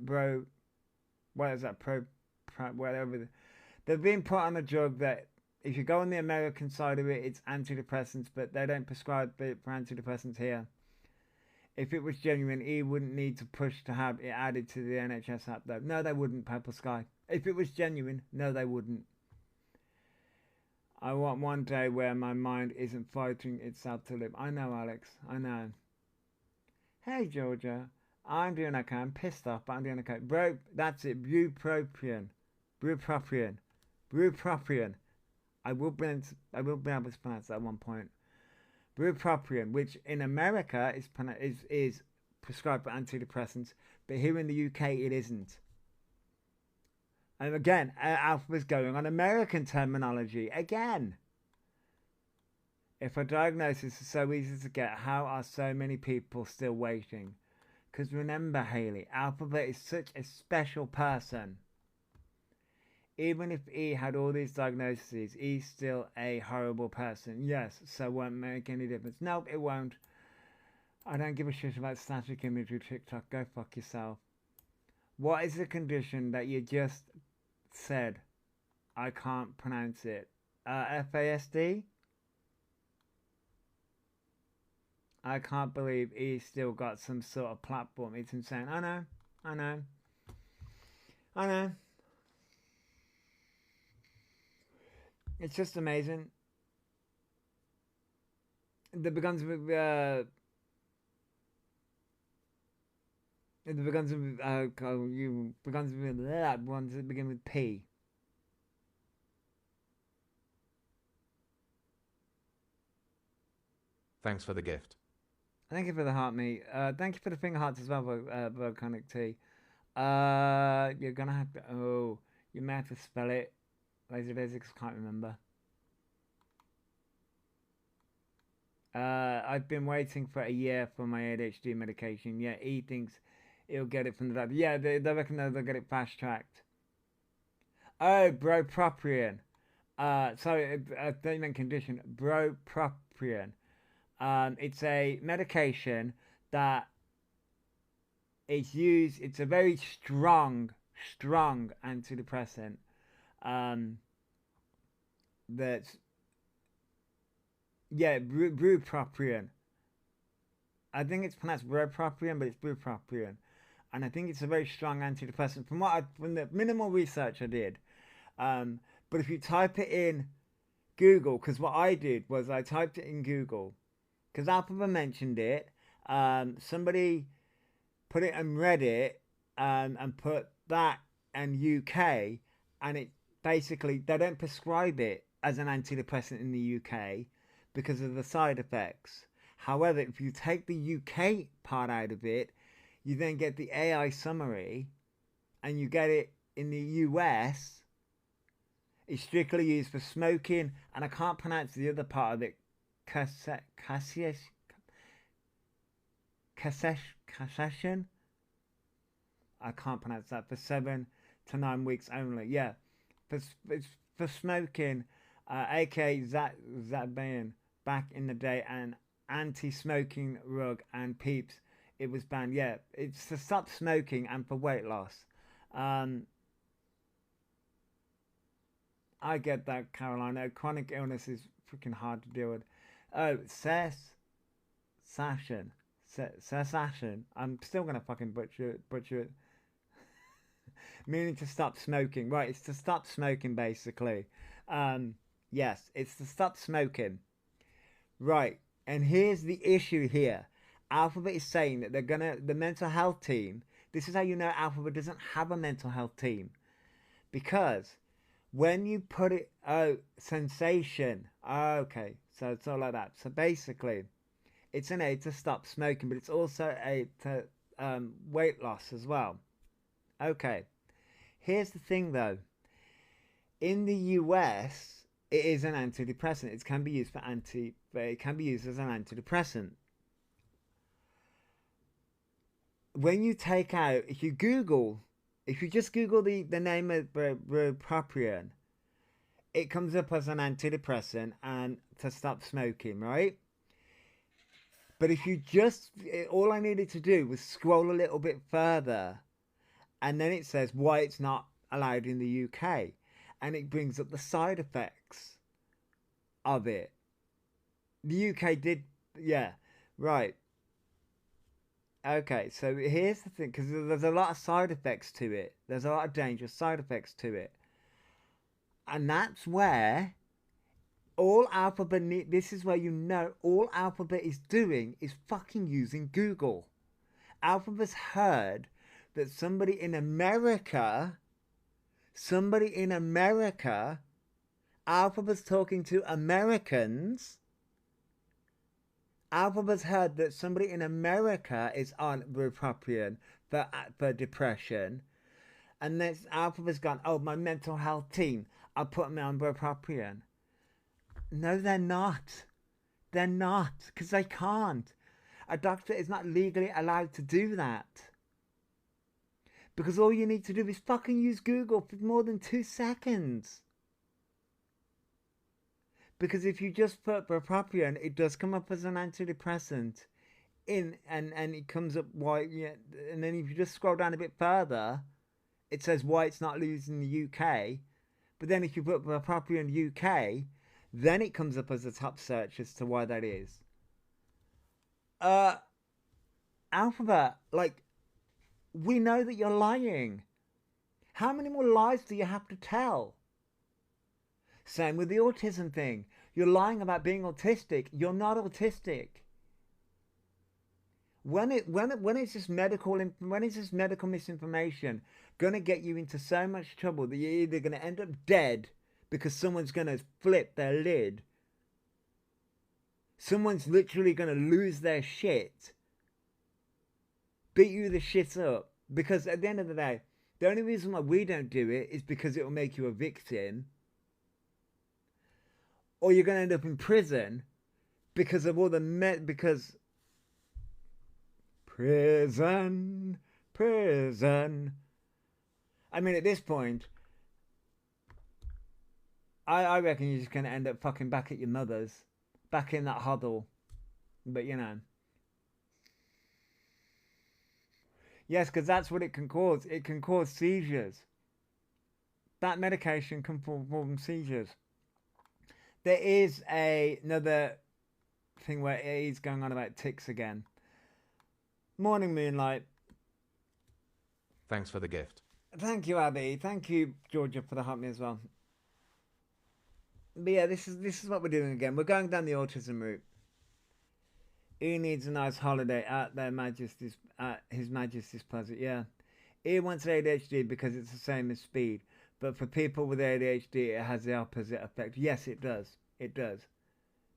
whatever. They've been put on a drug that, if you go on the American side of it, it's antidepressants, but they don't prescribe it for antidepressants here. If it was genuine, he wouldn't need to push to have it added to the NHS app, though. No, they wouldn't, Purple Sky. If it was genuine, no, they wouldn't. I want one day where my mind isn't fighting itself to live. I know, Alex. I know. Hey, Georgia. I'm doing okay. I'm pissed off, but I'm doing okay. Bro, that's it. Bupropion. I will be able to pronounce that at one point. Bupropion, which in America is prescribed for antidepressants, but here in the UK it isn't. And again, Alphaba's going on American terminology again. If a diagnosis is so easy to get, how are so many people still waiting? Because remember, Haley, Elphaba is such a special person. Even if he had all these diagnoses, he's still a horrible person. Yes, so it won't make any difference. Nope, it won't. I don't give a shit about static imagery TikTok. Go fuck yourself. What is the condition that you just said? I can't pronounce it. FASD? I can't believe he's still got some sort of platform. It's insane. I know. I know. I know. It's just amazing. It begins with you begins with that ones that begin with P. Thanks for the gift. Thank you for the heart, mate. Thank you for the finger hearts as well, Volcanic T. You're gonna have to. Oh, you may have to spell it. Laser Basics, can't remember. I've been waiting for a year for my ADHD medication. Yeah, he thinks he'll get it from the doctor. Yeah, they reckon they'll get it fast tracked. Oh, broproprion. Sorry, I don't mean condition. Broproprion. It's a medication that is used. It's a very strong antidepressant. That's bupropion. I think it's pronounced bupropion, but it's bupropion, and I think it's a very strong antidepressant. From the minimal research I did, but if you type it in Google, because what I did was I typed it in Google, because Elphaba mentioned it. Somebody put it on Reddit and put that and UK, and it basically they don't prescribe it as an antidepressant in the UK because of the side effects. However, if you take the UK part out of it, you then get the AI summary, and you get it in the US. It's strictly used for smoking, and I can't pronounce the other part of it. Cessation. I can't pronounce that. For 7 to 9 weeks only. Yeah, it's for smoking. aka Zabayan back in the day, and anti-smoking rug and peeps. It was banned. Yeah, it's to stop smoking and for weight loss. I get that, Caroline. Chronic illness is freaking hard to deal with. Oh, cessation. I'm still gonna fucking butcher it. Meaning to stop smoking. Right, it's to stop smoking basically. Yes, it's to stop smoking. Right, and here's the issue here. Elphaba is saying that the mental health team, this is how you know Elphaba doesn't have a mental health team. Because when you put it, sensation. Okay, so it's all like that. So basically, it's an aid to stop smoking, but it's also an aid to weight loss as well. Okay, here's the thing though. In the US, it is an antidepressant. It can be used it can be used as an antidepressant. When you take out, if you just Google the name of bupropion, it comes up as an antidepressant and to stop smoking, right? But if you all I needed to do was scroll a little bit further, and then it says why it's not allowed in the UK, and it brings up the side effects of it. The UK did, yeah, right. Okay, so here's the thing, because there's a lot of side effects to it. There's a lot of dangerous side effects to it. And that's where all Elphaba this is where you know all Elphaba is doing is fucking using Google. Elphaba's heard that somebody in America, Elphaba's talking to Americans. Elphaba's heard that somebody in America is on bupropion for depression, And then Alphaba's gone, oh, my mental health team, I'll put them on bupropion. No, they're not. They're not, because they can't. A doctor is not legally allowed to do that. Because all you need to do is fucking use Google for more than 2 seconds. Because if you just put bupropion, it does come up as an antidepressant. And it comes up why, yeah, and then if you just scroll down a bit further, it says why it's not used in the UK. But then if you put bupropion UK, then it comes up as a top search as to why that is. Elphaba, like, we know that you're lying. How many more lies do you have to tell? Same with the autism thing. You're lying about being autistic. You're not autistic. When is this medical misinformation gonna get you into so much trouble that you're either gonna end up dead because someone's gonna flip their lid, someone's literally gonna lose their shit, beat you the shit up, because at the end of the day, the only reason why we don't do it is because it will make you a victim, or you're gonna end up in prison because of all the because prison. I mean, at this point, I reckon you're just going to end up fucking back at your mother's, back in that huddle. But, you know. Yes, because that's what it can cause. It can cause seizures. That medication can form seizures. There is another thing where it is going on about tics again. Morning, Moonlight. Thanks for the gift. Thank you, Abby. Thank you, Georgia, for the help me as well. But yeah, this is what we're doing again. We're going down the autism route. He needs a nice holiday at His Majesty's pleasure. Yeah, he wants ADHD because it's the same as speed. But for people with ADHD, it has the opposite effect. Yes, it does. It does.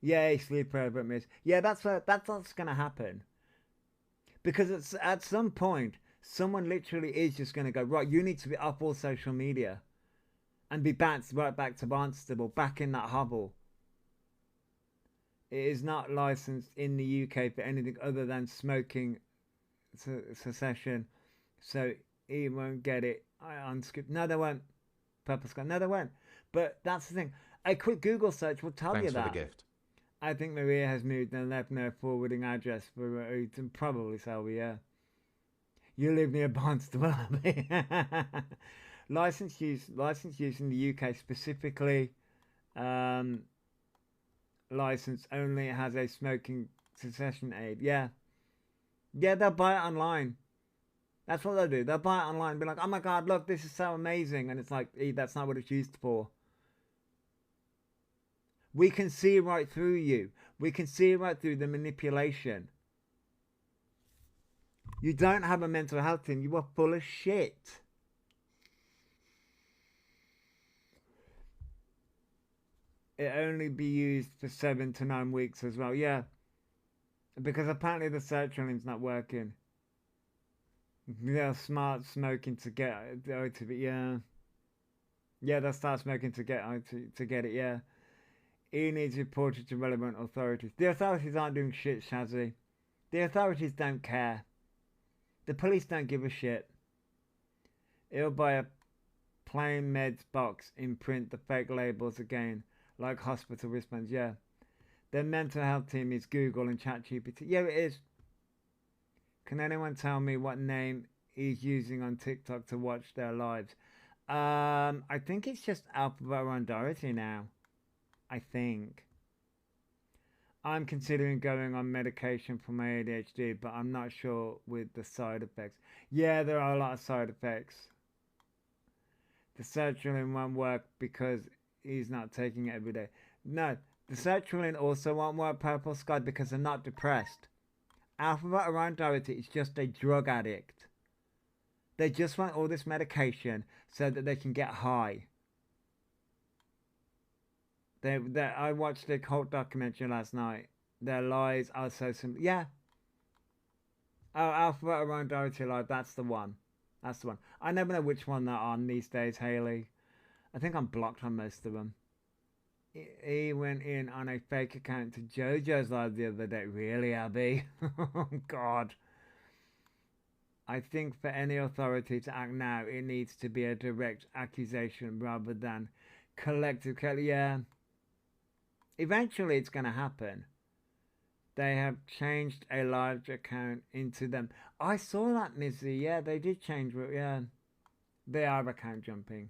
Yay, sleep over at miss. Yeah, that's what's gonna happen. Because it's, at some point, someone literally is just going to go, right, you need to be off all social media. And be right back to Barnstable, back in that hovel. It is not licensed in the UK for anything other than smoking cessation. So he won't get it on script. No, they won't. Purple Sky. No, they won't. But that's the thing. A quick Google search will tell you that. Thanks for the gift. I think Maria has moved and left no forwarding address for probably Selby, yeah. You live near Barnstable. License use in the UK specifically. License only has a smoking cessation aid. Yeah. Yeah, they'll buy it online. That's what they'll do. They'll buy it online. Be like, oh my god, look, this is so amazing. And it's like, that's not what it's used for. We can see right through you. We can see right through the manipulation. You don't have a mental health team. You are full of shit. It only be used for 7 to 9 weeks as well. Yeah. Because apparently the sertralin's not working. They'll start smoking to get it. Yeah. Yeah, they'll start smoking to get it. Yeah. He needs reported to relevant authorities. The authorities aren't doing shit, Shazzy. The authorities don't care. The police don't give a shit. He'll buy a plain meds box, imprint the fake labels again, like hospital wristbands. Yeah. Their mental health team is Google and ChatGPT. Yeah, it is. Can anyone tell me what name he's using on TikTok to watch their lives? I think it's just elphabadoherty now. I think. I'm considering going on medication for my ADHD, but I'm not sure with the side effects. Yeah, there are a lot of side effects. The sertraline won't work because he's not taking it every day. No, the sertraline also won't work, Purple Sky, because they're not depressed. Elphabadoherty is just a drug addict. They just want all this medication so that they can get high. I watched the cult documentary last night. Their lies are so simple. Yeah. Oh, elphabaorion live. That's the one. That's the one. I never know which one they're on these days, Haley. I think I'm blocked on most of them. He went in on a fake account to JoJo's live the other day. Really, Abby? Oh, God. I think for any authority to act now, it needs to be a direct accusation rather than collective. Yeah. Eventually, it's going to happen. They have changed a large account into them. I saw that, Missy. Yeah, they did change. Yeah, they are account jumping.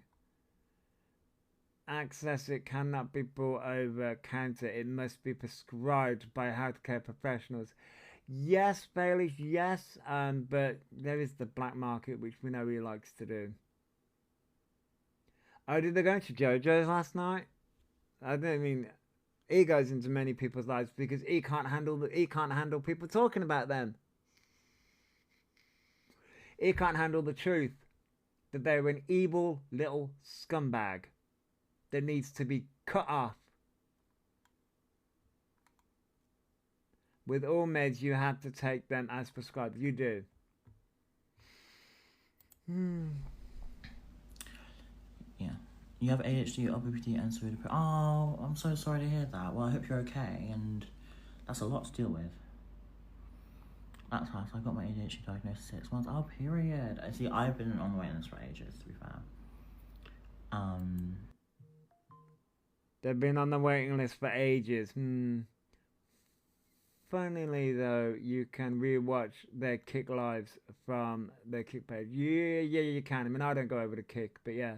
Access it cannot be brought over counter. It must be prescribed by healthcare professionals. Yes, Bailey, yes. But there is the black market, which we know he likes to do. Oh, did they go to JoJo's last night? I don't mean he goes into many people's lives because he can't handle people talking about them. He can't handle the truth that they're an evil little scumbag that needs to be cut off. With all meds, you have to take them as prescribed. You do. Yeah. You have ADHD, OPPD, and severe depression. Oh, I'm so sorry to hear that. Well, I hope you're okay, and that's a lot to deal with. That's nice. I got my ADHD diagnosis 6 months. Oh, period. I see. I've been on the waiting list for ages, to be fair. They've been on the waiting list for ages. Funnily though, you can rewatch their Kick lives from their Kick page. Yeah, you can. I mean, I don't go over to Kick, but yeah.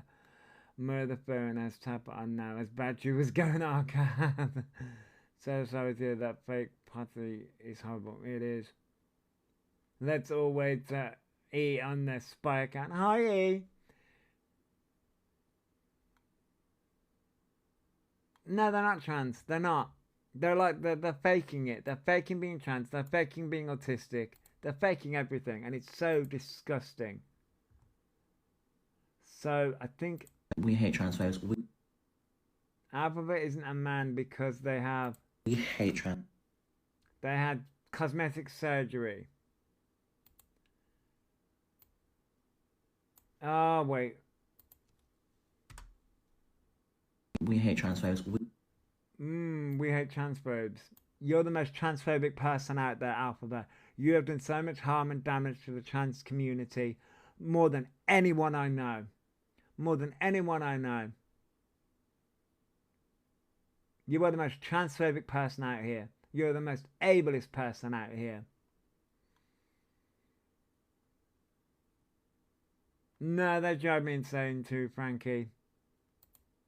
Murder phone has tap on now as battery was going archive. So sorry to hear that fake pottery is horrible. It is. Let's all wait to E on the spy account. Hi E. No, they're not trans. They're not. They're like, they're faking it. They're faking being trans. They're faking being autistic. They're faking everything. And it's so disgusting. So, I think... We hate transphobes. Alphabet isn't a man because they have... We hate trans... They had cosmetic surgery. Oh, wait. We hate transphobes. We hate transphobes. You're the most transphobic person out there, Alphabet. You have done so much harm and damage to the trans community. More than anyone I know. More than anyone I know. You are the most transphobic person out here. You're the most ableist person out here. No, they drive me insane too, Frankie.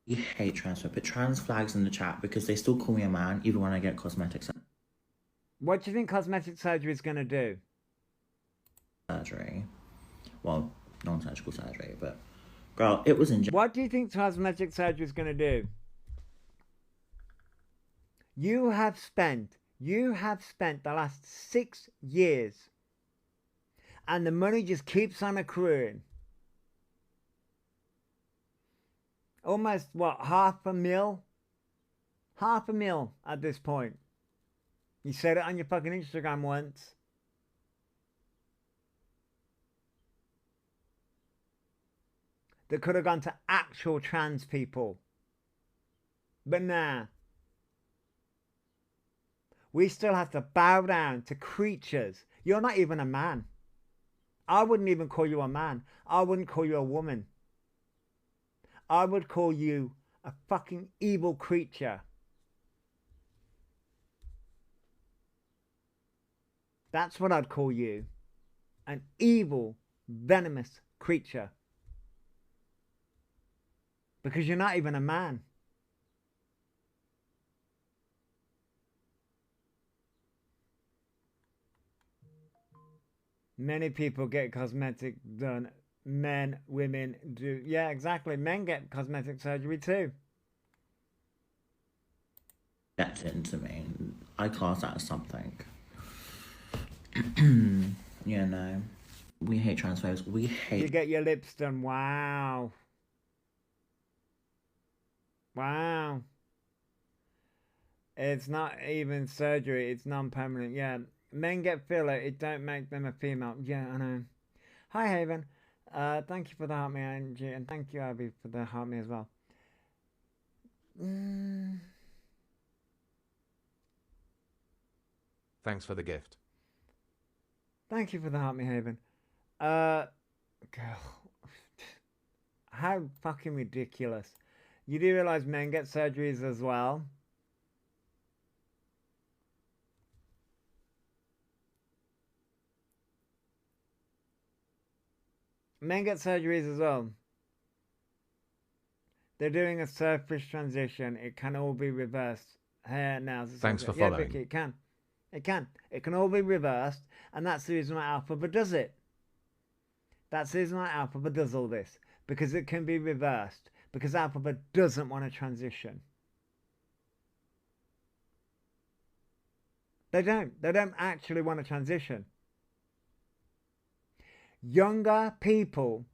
We hate transphobes. Put trans flags in the chat because they still call me a man even when I get cosmetics. What do you think cosmetic surgery is going to do? Surgery. Well, non-surgical surgery, but... Girl, it was in... What do you think cosmetic surgery is going to do? You have spent the last 6 years and the money just keeps on accruing. Almost, what, $500,000? $500,000 at this point. You said it on your fucking Instagram once. That could have gone to actual trans people. But nah. We still have to bow down to creatures. You're not even a man. I wouldn't even call you a man. I wouldn't call you a woman. I would call you a fucking evil creature. That's what I'd call you. An evil, venomous creature. Because you're not even a man. Many people get cosmetic done. Men, women do. Yeah, exactly. Men get cosmetic surgery too. That's into me. I class that as something. Yeah, no. We hate transphobes. We hate... You get your lips done. Wow. Wow. It's not even surgery. It's non-permanent. Yeah. Men get filler. It don't make them a female. Yeah, I know. Hi, Haven. Thank you for the heart me, Angie, and thank you, Abby, for the heart me as well. Thanks for the gift. Thank you for the heart me, Haven. Girl. How fucking ridiculous. You do realise men get surgeries as well? Men get surgeries as well. They're doing a surface transition. It can all be reversed. Hair, nails. Thanks for yeah, following. Vicky, it can. It can. It can all be reversed, and that's the reason why Elphaba does it. That's the reason why Elphaba does all this. Because it can be reversed. Because Elphaba doesn't want to transition. They don't. They don't actually want to transition. Younger people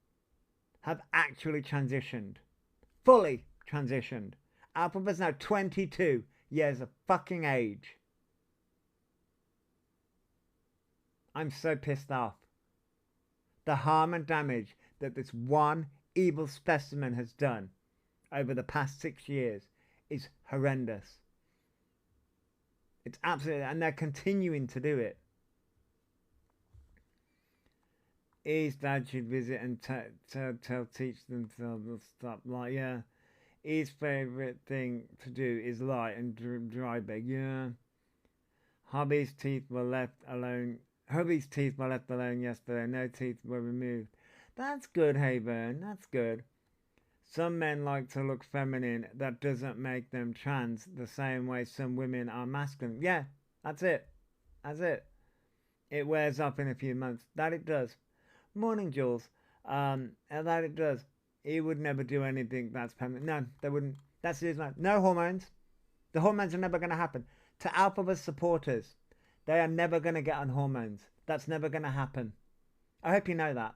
have actually transitioned. Fully transitioned. Elphaba's now 22 years of fucking age. I'm so pissed off. The harm and damage that this one evil specimen has done over the past 6 years is horrendous. It's absolutely, and they're continuing to do it. His dad should visit and teach them to stop. Like, yeah. His favourite thing to do is lie and dry beg. Yeah. Hubby's teeth were left alone. Hubby's teeth were left alone yesterday. No teeth were removed. That's good, Hayburn. That's good. Some men like to look feminine. That doesn't make them trans the same way some women are masculine. Yeah, that's it. That's it. It wears off in a few months. That it does. Morning, Jules. That it does. He would never do anything that's feminine. No, they wouldn't. That's the reason. No hormones. The hormones are never going to happen. To Elphaba's supporters, they are never going to get on hormones. That's never going to happen. I hope you know that.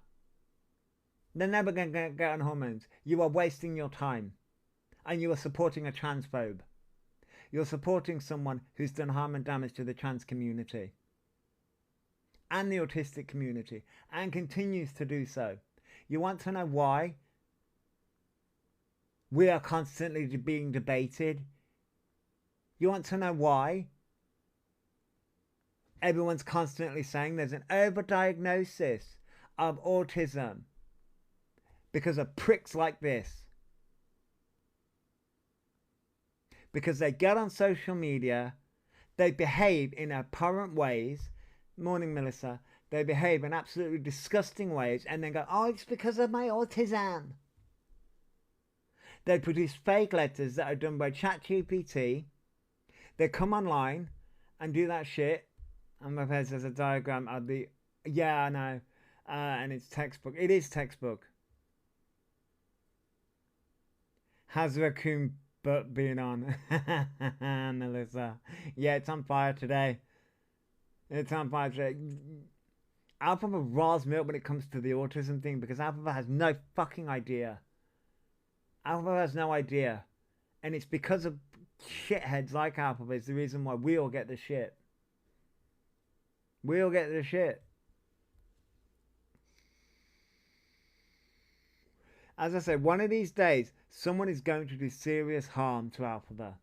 They're never going to get on hormones. You are wasting your time. And you are supporting a transphobe. You're supporting someone who's done harm and damage to the trans community. And the autistic community. And continues to do so. You want to know why we are constantly being debated? You want to know why everyone's constantly saying there's an overdiagnosis of autism because of pricks like this? Because they get on social media, they behave in abhorrent ways. Morning, Melissa. They behave in absolutely disgusting ways and then go, oh, it's because of my autism. They produce fake letters that are done by ChatGPT. They come online and do that shit. And my face has a diagram of the... Yeah, I know. And it's textbook. It is textbook. Has raccoon butt been on? Melissa. Yeah, it's on fire today. It's on fire today. Elphaba riles me up when it comes to the autism thing because Elphaba has no fucking idea. Elphaba has no idea. And it's because of shitheads like Elphaba is the reason why we all get the shit. We all get the shit. As I said, one of these days, someone is going to do serious harm to Elphaba.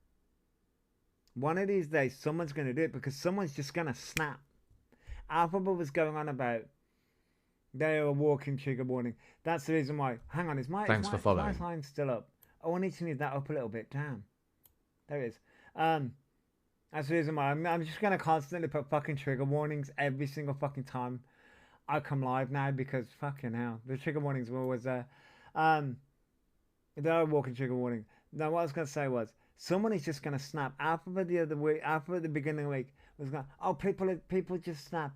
One of these days, someone's going to do it because someone's just going to snap. Elphaba was going on about they are a walking trigger warning. That's the reason why. Hang on, is my sign still up? Oh, I need to move that up a little bit. Damn. There it is. That's the reason why I'm just going to constantly put fucking trigger warnings every single fucking time I come live now because fucking hell. The trigger warnings were always there. They are a walking trigger warning. Now, what I was going to say was, someone is just going to snap. Elphaba the other week, Elphaba at the beginning of the week was going, oh, people just snap.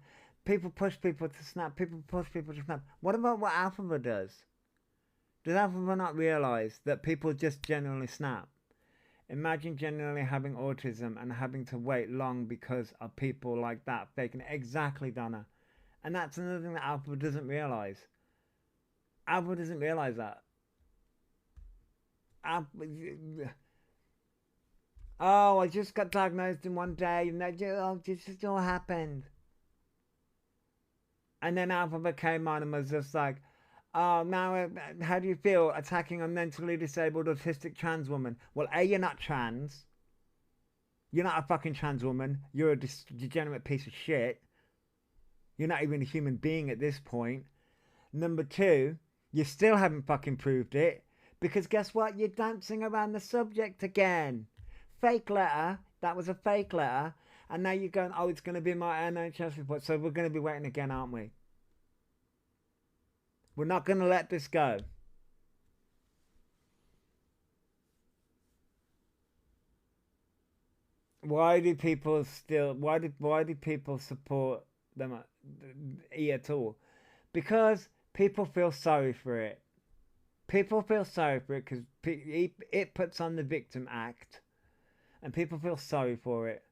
People push people to snap. People push people to snap. What about what Elphaba does? Does Elphaba not realise that people just generally snap? Imagine genuinely having autism and having to wait long because of people like that faking it. Exactly, Donna. And that's another thing that Elphaba doesn't realise. Elphaba doesn't realise that. Oh, I just got diagnosed in one day and that just all happened. And then Elphaba came on and was just like, Oh, now, how do you feel attacking a mentally disabled autistic trans woman? Well, A, you're not trans. You're not a fucking trans woman. You're a degenerate piece of shit. You're not even a human being at this point. Number two, you still haven't fucking proved it. Because guess what? You're dancing around the subject again. Fake letter. That was a fake letter. And now you're going, oh, it's going to be my NHS report. So we're going to be waiting again, aren't we? We're not going to let this go. Why do people still? Why do people support them at all? Because people feel sorry for it. People feel sorry for it because it puts on the victim act, and people feel sorry for it.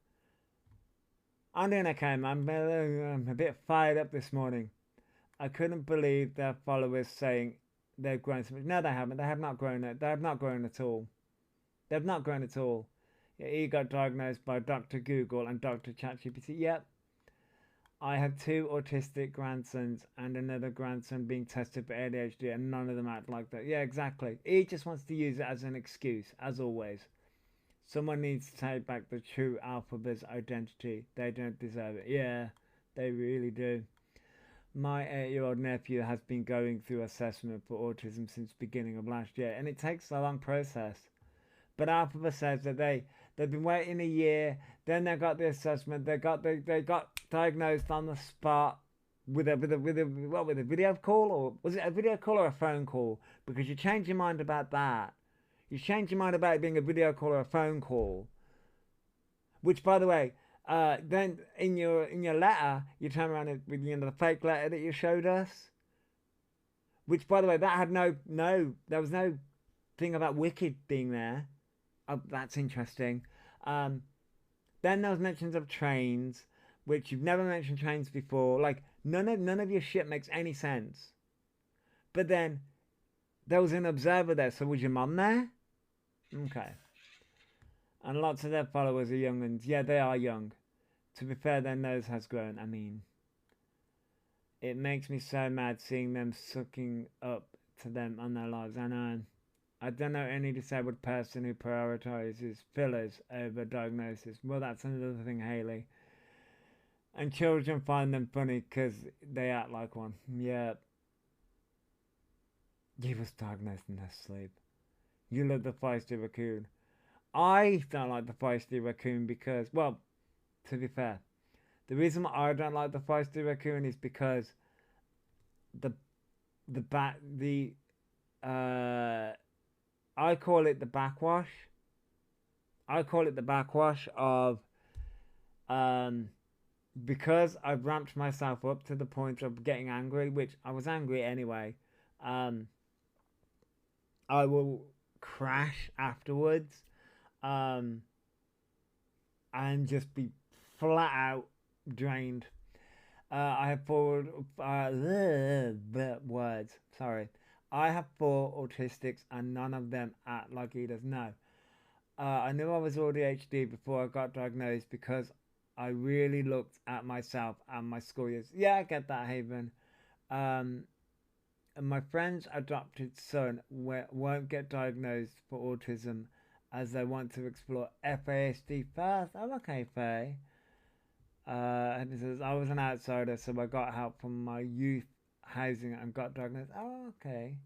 I'm doing okay, man. I'm a bit fired up this morning. I couldn't believe their followers saying they've grown so much. No, they haven't. They have not grown. They have not grown at all. They have not grown at all. He got diagnosed by Dr. Google and Dr. ChatGPT. Yep. I have 2 autistic grandsons and another grandson being tested for ADHD, and none of them act like that. Yeah, exactly. He just wants to use it as an excuse, as always. Someone needs to take back the true Elphaba's identity. They don't deserve it. Yeah, they really do. My 8-year-old nephew has been going through assessment for autism since beginning of last year, and it takes a long process. But Elphaba says that they've been waiting a year, then they got the assessment, they got diagnosed on the spot with a video call, or was it a video call or a phone call? Because you change your mind about that. You change your mind about it being a video call or a phone call. Which, by the way, then in your letter, you turn around with the fake letter that you showed us. Which, by the way, that had there was no thing about Wicked being there. Oh, that's interesting. Then there was mentions of trains, which you've never mentioned trains before. Like none of your shit makes any sense. But then there was an observer there, so was your mum there? Okay. And lots of their followers are young, and yeah, they are young. To be fair, their nose has grown. I mean, it makes me so mad seeing them sucking up to them on their lives. I know. I don't know any disabled person who prioritizes fillers over diagnosis. Well, that's another thing, Haley. And children find them funny because they act like one. Yeah. He was diagnosed in their sleep. You love the feisty raccoon. I don't like the feisty raccoon because, well, to be fair, the reason why I don't like the feisty raccoon is because I call it the backwash. I call it the backwash of because I've ramped myself up to the point of getting angry, which I was angry anyway. I will crash afterwards and just be flat out drained. I have 4 words. Sorry. I have 4 autistics and none of them act like he does. No. I knew I was ADHD before I got diagnosed because I really looked at myself and my school years. Yeah, I get that, Haven. And my friend's adopted son won't get diagnosed for autism as they want to explore FASD first. I'm okay, Faye. And it says, I was an outsider, so I got help from my youth housing and got diagnosed. Oh, okay.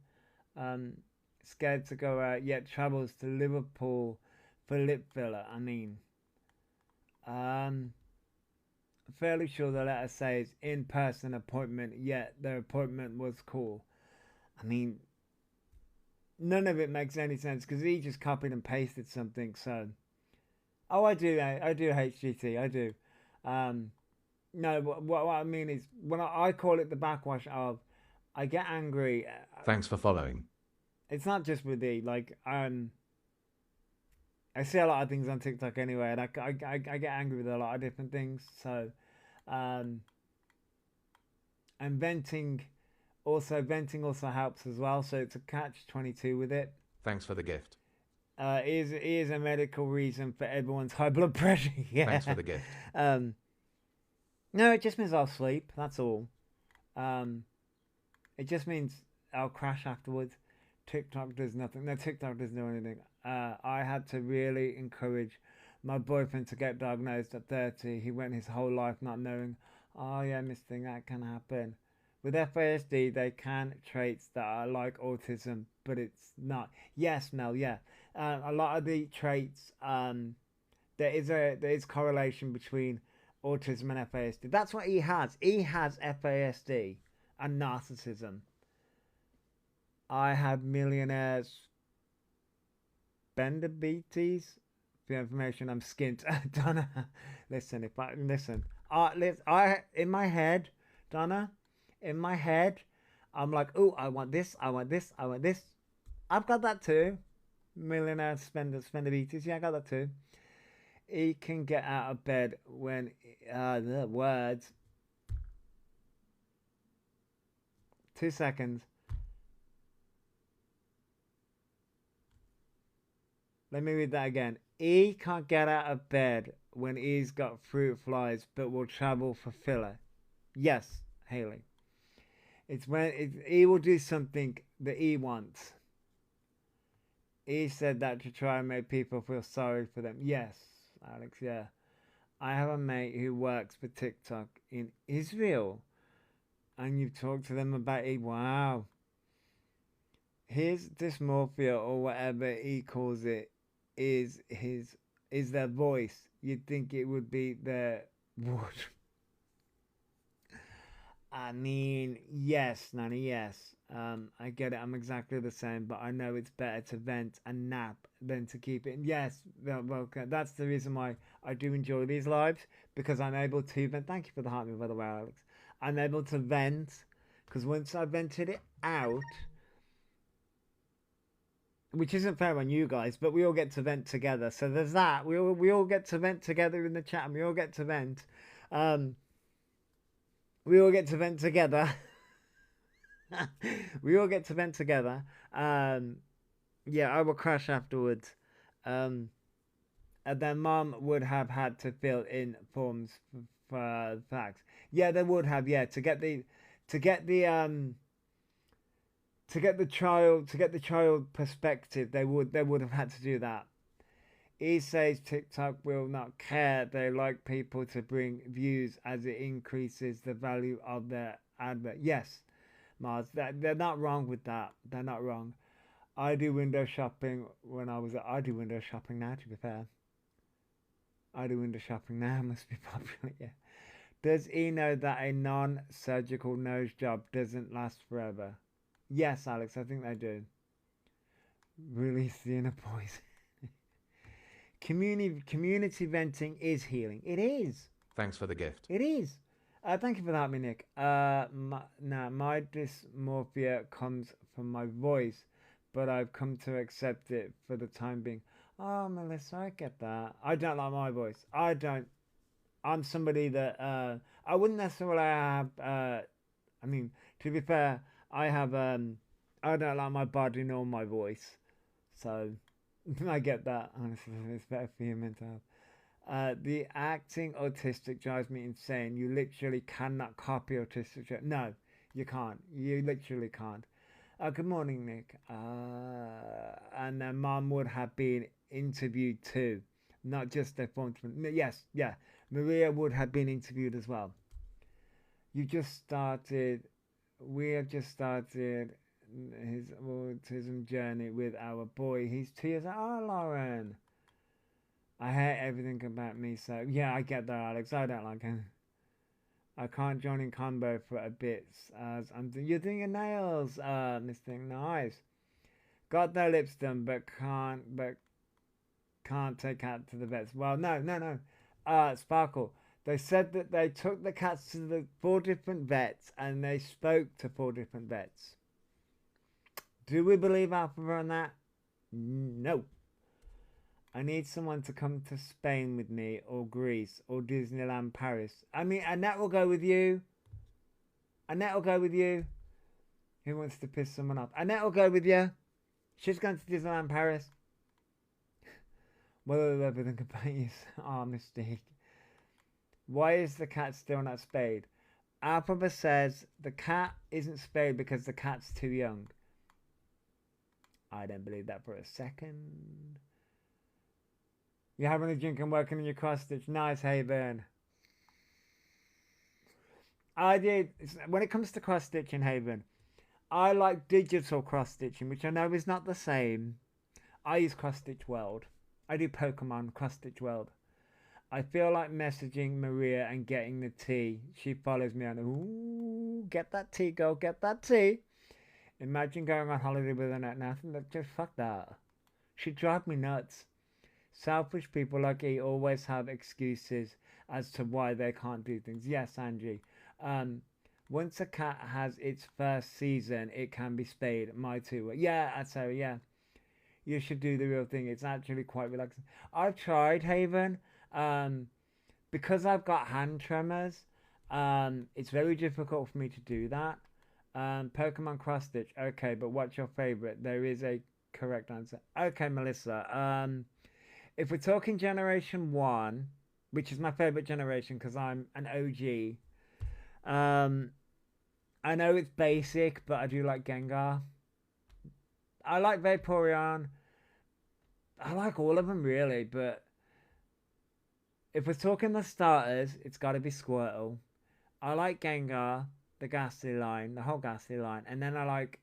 Scared to go out, yet travels to Liverpool for lip filler. I mean, fairly sure the letter says in-person appointment, yet their appointment was cool. I mean, none of it makes any sense because he just copied and pasted something. So, oh, I do HGT, I do. No, what I mean is when I call it the backwash of, I get angry. Thanks for following. It's not just with the like I see a lot of things on TikTok anyway, and I get angry with a lot of different things. So, and venting also helps as well. So it's a catch-22 with it. Thanks for the gift. It is a medical reason for everyone's high blood pressure. Yeah. Thanks for the gift. No, it just means I'll sleep. That's all. It just means I'll crash afterwards. TikTok does nothing. No, TikTok doesn't do anything. I had to really encourage my boyfriend to get diagnosed at 30. He went his whole life not knowing, oh yeah, this thing, that can happen. With FASD, they can traits that are like autism, but it's not. Yes, Mel, yeah. A lot of the traits, there is correlation between autism and FASD. That's what he has. He has FASD and narcissism. I have millionaires. Bendiabetes. For your information, I'm skint. Donna, listen. If I listen, in my head, Donna, in my head, I'm like, oh, I want this. I want this. I want this. I've got that too. Millionaire Bendiabetes. Yeah, I got that too. He can get out of bed when the words. 2 seconds. Let me read that again. He can't get out of bed when he's got fruit flies, but will travel for filler. Yes, Haley. It's when he will do something that he wants. He said that to try and make people feel sorry for them. Yes, Alex, yeah. I have a mate who works for TikTok in Israel. And you've talked to them about it. Wow. His dysmorphia, or whatever he calls it, is their voice. You'd think it would be their wood. I mean, yes, Nanny, yes. I get it. I'm exactly the same, but I know it's better to vent and nap than to keep it. Yes, well, that's the reason why I do enjoy these lives, because I'm able to vent. Thank you for the heart, by the way, Alex. I'm able to vent, because once I vented it out, which isn't fair on you guys, but we all get to vent together. So there's that. We all get to vent together in the chat, and we all get to vent. We all get to vent together. We all get to vent together. Yeah, I will crash afterwards. And then Mom would have had to fill in forms for facts. Yeah, they would have. Yeah, to get the child perspective, they would have had to do that. He says TikTok will not care. They like people to bring views as it increases the value of their advert. Yes, Mars, they're not wrong with that. They're not wrong. I do window shopping I do window shopping now, to be fair. I do window shopping now. Must be popular, yeah. Does he know that a non-surgical nose job doesn't last forever? Yes, Alex, I think they do. Release the inner poison. Community venting is healing. It is. Thanks for the gift. It is. Thank you for that, Nick. My dysmorphia comes from my voice, but I've come to accept it for the time being. Oh, Melissa, I get that. I don't like my voice. I don't. I'm somebody that I wouldn't necessarily have. I mean, to be fair, I have. I don't like my body nor my voice, so I get that. Honestly, it's better for your mental health. The acting autistic drives me insane. You literally cannot copy autistic. No, you can't. You literally can't. Good morning, Nick. And Mom would have been interviewed too, not just a phone. Yes, yeah. Maria would have been interviewed as well. You just started. We have just started his autism journey with our boy. He's 2 years old. Oh, Lauren. I hate everything about me, so yeah, I get that, Alex. I don't like him. I can't join in combo for a bit as you're doing your nails, this thing. Nice. Got their lips done, but can't take cat to the vets. Well, no. Sparkle. They said that they took the cats to the 4 different vets and they spoke to 4 different vets. Do we believe Elphaba on that? No. I need someone to come to Spain with me, or Greece, or Disneyland Paris. I mean, Annette will go with you. Annette will go with you. Who wants to piss someone off? Annette will go with you. She's going to Disneyland Paris. What are everything about you? Oh, Mystique. Why is the cat still not spayed? Elphaba says the cat isn't spayed because the cat's too young. I don't believe that for a second. You're having a drink and working on your cross stitch. Nice, Haven. I did. When it comes to cross stitching, Haven, I like digital cross stitching, which I know is not the same. I use Cross Stitch World. I do Pokemon Cross Stitch World. I feel like messaging Maria and getting the tea. She follows me on, ooh, get that tea, girl, get that tea. Imagine going on holiday with her and nothing. Just fuck that. She'd drive me nuts. Selfish people like E always have excuses as to why they can't do things. Yes, Angie. Once a cat has its first season, it can be spayed. My two. Yeah, I'd say, yeah. You should do the real thing. It's actually quite relaxing. I've tried, Haven. Because I've got hand tremors, it's very difficult for me to do that. Pokemon Cross Stitch. Okay, but what's your favorite? There is a correct answer. Okay, Melissa. If we're talking Generation 1, which is my favorite generation because I'm an OG, I know it's basic, but I do like Gengar. I like Vaporeon. I like all of them, really, but if we're talking the starters, it's got to be Squirtle. I like Gengar, the Ghastly line, the whole Ghastly line. And then I like,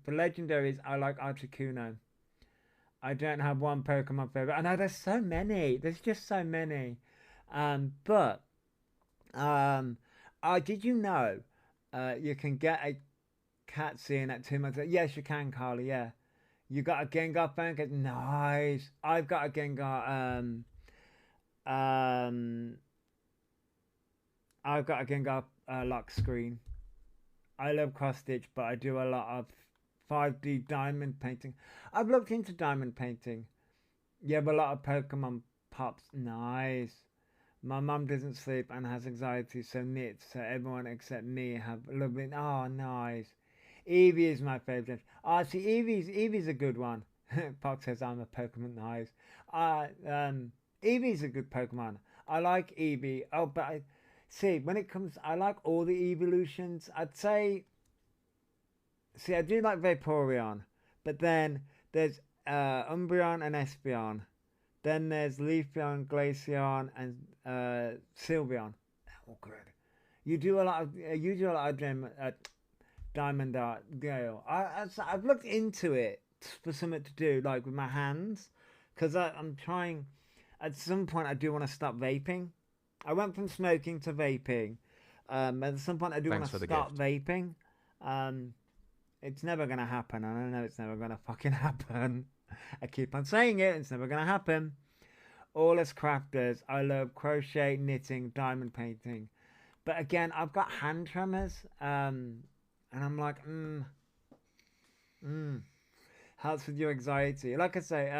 for legendaries, I like Articuno. I don't have one Pokemon favorite. I know there's so many. There's just so many. Did you know you can get a Catsian at 2 months? Yes, you can, Carly, yeah. You got a Gengar fan? Nice. I've got a Gengar, I've got a Gengar lock screen. I love cross stitch, but I do a lot of 5D diamond painting. I've looked into diamond painting. You have a lot of Pokemon pops. Nice. My mum doesn't sleep and has anxiety, so knits. So everyone except me have lovely. Oh, nice. Eevee is my favorite. Oh, see, Eevee's a good one. Pox says I'm a Pokemon. Nice. Eevee's a good Pokemon. I like Eevee. Oh, but see, when it comes, I like all the evolutions. I'd say, see, I do like Vaporeon, but then there's Umbreon and Espeon. Then there's Leafeon, Glaceon, and Sylveon. Oh, good. You do a lot of Diamond Art Gale. I've looked into it for something to do, like with my hands, because I'm trying. At some point, I do want to stop vaping. I went from smoking to vaping. At some point, I do want to stop vaping. It's never gonna happen, and I know it's never gonna fucking happen. I keep on saying it. It's never gonna happen. All as crafters, I love crochet, knitting, diamond painting, but again, I've got hand tremors. And I'm like, helps with your anxiety. Like I say,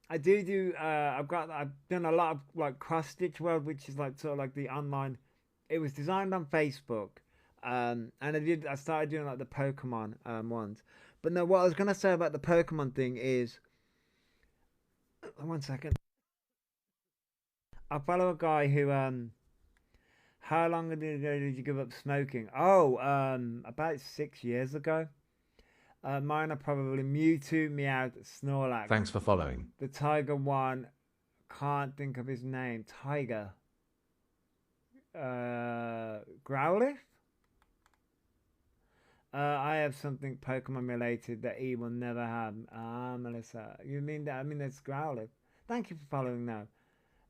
I've done a lot of like cross stitch world, which is like sort of like the online. It was designed on Facebook, and I started doing like the Pokemon ones. But no, what I was gonna say about the Pokemon thing is, 1 second. I follow a guy who how long ago did you give up smoking? Oh, about 6 years ago. Mine are probably Mewtwo, Meowth, Snorlax. Thanks for following. The Tiger one, can't think of his name. Tiger. Growlithe? I have something Pokemon related that he will never have. Ah, Melissa. You mean that? I mean, that's Growlithe. Thank you for following now.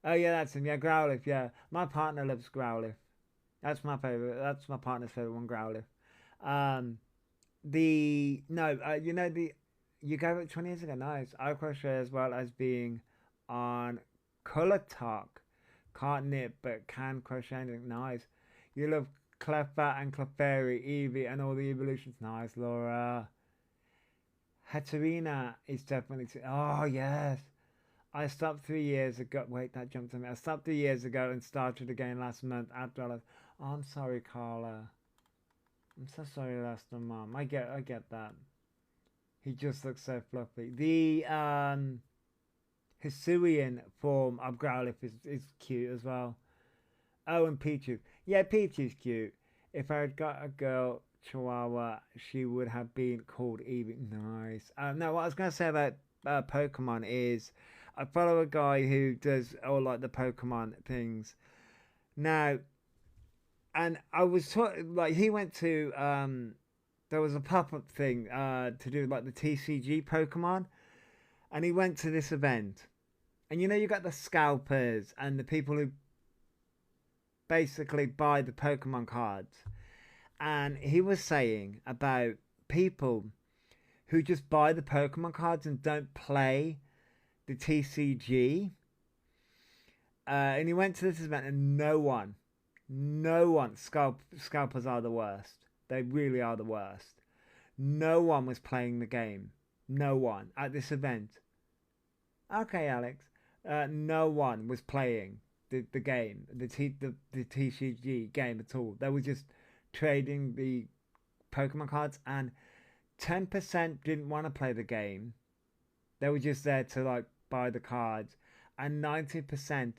Oh, yeah, that's him. Yeah, Growlithe, yeah. My partner loves Growlithe. That's my favorite. That's my partner's favorite one, Growlithe. You gave it 20 years ago. Nice. I crochet as well as being on Color Talk. Can't knit, but can crochet. Nice. You love Cleffa and Clefairy, Eevee, and all the evolutions. Nice, Laura. Hatarina is definitely. Oh, yes. I stopped 3 years ago. Wait, that jumped on me. I stopped 3 years ago and started again last month after I left. Oh, I'm sorry, Carla. I'm so sorry, lost my mom. I get that. He just looks so fluffy. The Hisuian form of Growlithe is cute as well. Oh, and Pichu. Yeah, Pichu's cute. If I had got a girl Chihuahua, she would have been called Evie. Nice. No, what I was going to say about Pokemon is I follow a guy who does all like the Pokemon things. Now, and I was like, he went to there was a pop-up thing to do like the TCG Pokemon, and he went to this event, and you know you got the scalpers and the people who basically buy the Pokemon cards, and he was saying about people who just buy the Pokemon cards and don't play the TCG. And he went to this event, and no one, scalpers are the worst. They really are the worst. No one was playing the game. No one at this event. Okay, Alex. No one was playing the game, the TCG game at all. They were just trading the Pokemon cards, and 10% didn't want to play the game. They were just there to like buy the cards, and 90%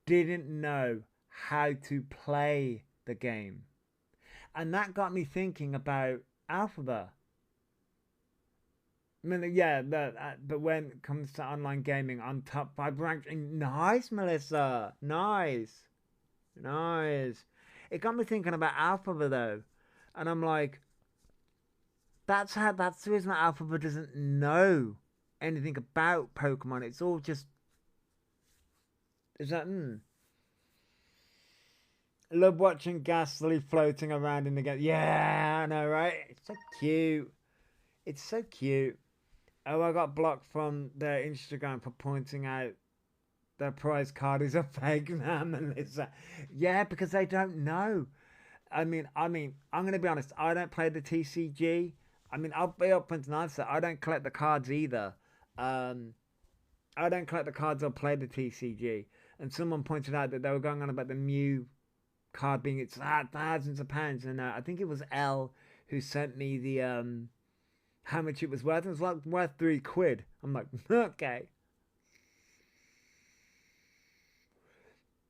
didn't know how to play the game. And that got me thinking about Elphaba. I mean, yeah, but when it comes to online gaming, on top 5 ranked. Nice, Melissa. Nice. It got me thinking about Elphaba though, and I'm like, that's the reason that Elphaba doesn't know anything about Pokemon. It's all just love watching Ghastly floating around in the game. Yeah, I know, right? It's so cute. It's so cute. Oh, I got blocked from their Instagram for pointing out their prize card is a fake now, Melissa. Yeah, because they don't know. I mean, I'm gonna be honest. I don't play the TCG. I mean, I'll be up and honest. I don't collect the cards either. I don't collect the cards or play the TCG. And someone pointed out that they were going on about the Mew card being it's thousands of pounds, and I think it was Elle who sent me the how much it was worth. It was like worth £3. I'm like, okay.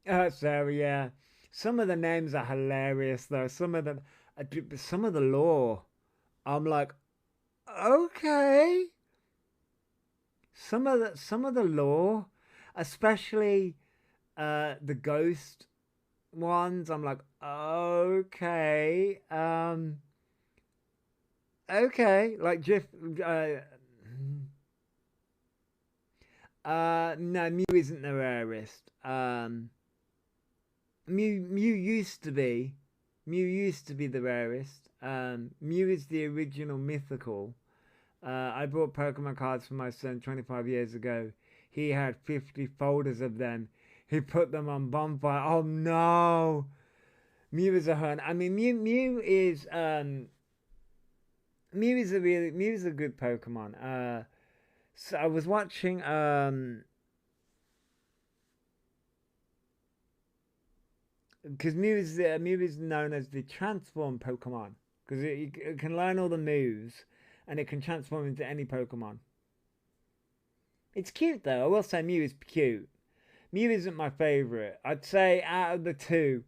So yeah, some of the names are hilarious though. Some of the lore, I'm like, okay. Some of the lore, especially the ghost ones, I'm like, okay, okay, like Jiff. No, Mew isn't the rarest. Mew used to be. Mew used to be the rarest. Mew is the original mythical. I bought Pokemon cards for my son 25 years ago. He had 50 folders of them. He put them on bonfire. Oh no! Mew is a hun. I mean, Mew is a good Pokemon. So I was watching because Mew is known as the transform Pokemon because it can learn all the moves and it can transform into any Pokemon. It's cute though. I will say Mew is cute. Mew isn't my favorite. I'd say out of the two,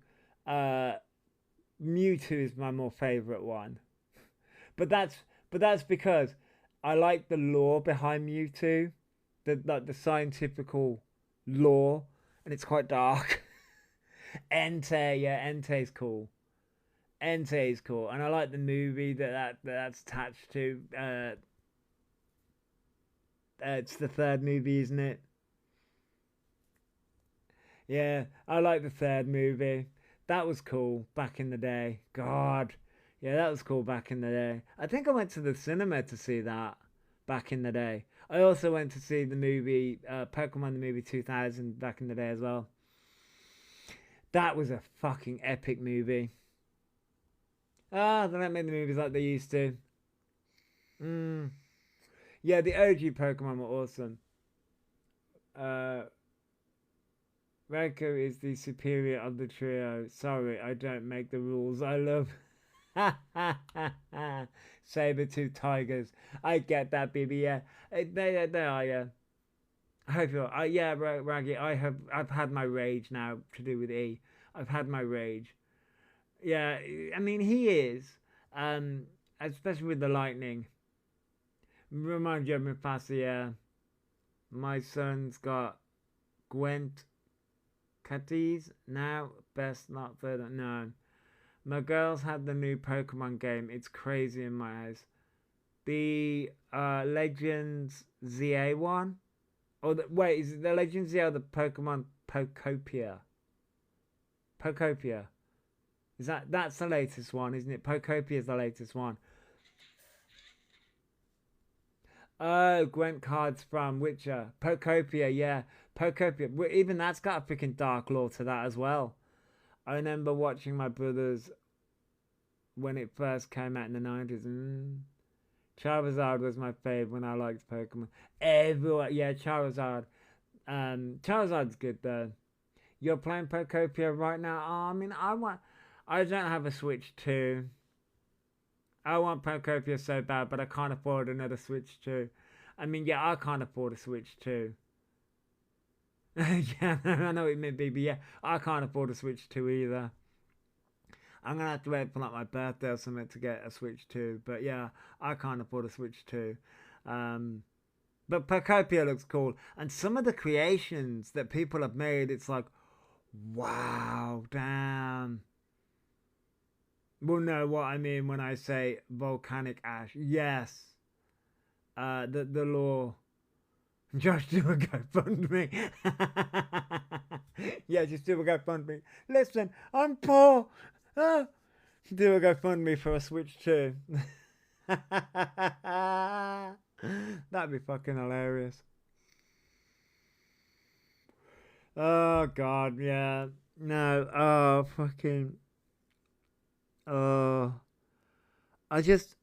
Mewtwo is my more favorite one. But that's because I like the lore behind Mewtwo, the scientifical lore, and it's quite dark. Entei, yeah, Entei's cool. Entei's cool, and I like the movie that's attached to. It's the third movie, isn't it? Yeah, I like the third movie. That was cool back in the day. God, yeah, that was cool back in the day. I think I went to the cinema to see that back in the day. I also went to see the movie Pokemon the movie 2000 back in the day as well. That was a fucking epic movie. They don't make the movies like they used to. Yeah, the OG Pokemon were awesome. Raikou is the superior of the trio. Sorry, I don't make the rules. I love Saber-tooth tigers. I get that, baby. Yeah, they are. Yeah. I hope you're. Yeah, Raggy. I've had my rage now to do with E. I've had my rage. Yeah, I mean, he is. Especially with the lightning. Remind you of Mufasa, yeah. My son's got Gwent Cadiz now, best not further known. My girls had the new Pokemon game. It's crazy in my eyes. The Legends ZA one? Or wait, is it the Legends ZA or the Pokemon Pokopia? Pokopia. That's the latest one, isn't it? Pokopia is the latest one. Oh, Gwent cards from Witcher. Pokopia, yeah. Pokopia. Even that's got a freaking dark lore to that as well. I remember watching my brothers when it first came out in the 90s. Charizard was my fave when I liked Pokemon. Everyone, yeah, Charizard. Charizard's good though. You're playing Pokopia right now? Oh, I mean, I don't have a Switch 2. I want Pokopia so bad, but I can't afford another Switch 2. I mean, yeah, I can't afford a Switch 2. Yeah, I know what you mean, BB. Yeah, I can't afford a Switch 2 either. I'm gonna have to wait for like my birthday or something to get a Switch 2. But yeah, I can't afford a Switch 2. But Pokopia looks cool. And some of the creations that people have made, it's like, wow, damn. Well, no, what I mean when I say volcanic ash. Yes. The law. Just do a GoFundMe. Yeah, just do a GoFundMe. Listen, I'm poor. Do a GoFundMe for a Switch 2. That'd be fucking hilarious. Oh god, yeah. No, oh fucking oh I just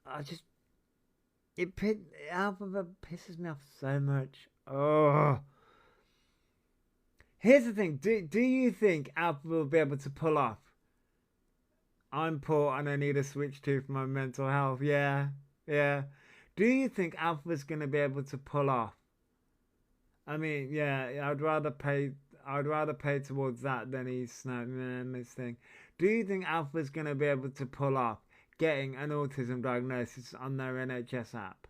Alphabet pisses me off so much. Oh, here's the thing. Do you think Alphabet will be able to pull off? I'm poor and I need a Switch 2 for my mental health. Yeah, yeah. Do you think Alphabet's gonna be able to pull off? I mean, yeah. I'd rather pay towards that than his this thing. Do you think Alpha's gonna be able to pull off getting an autism diagnosis on their NHS app?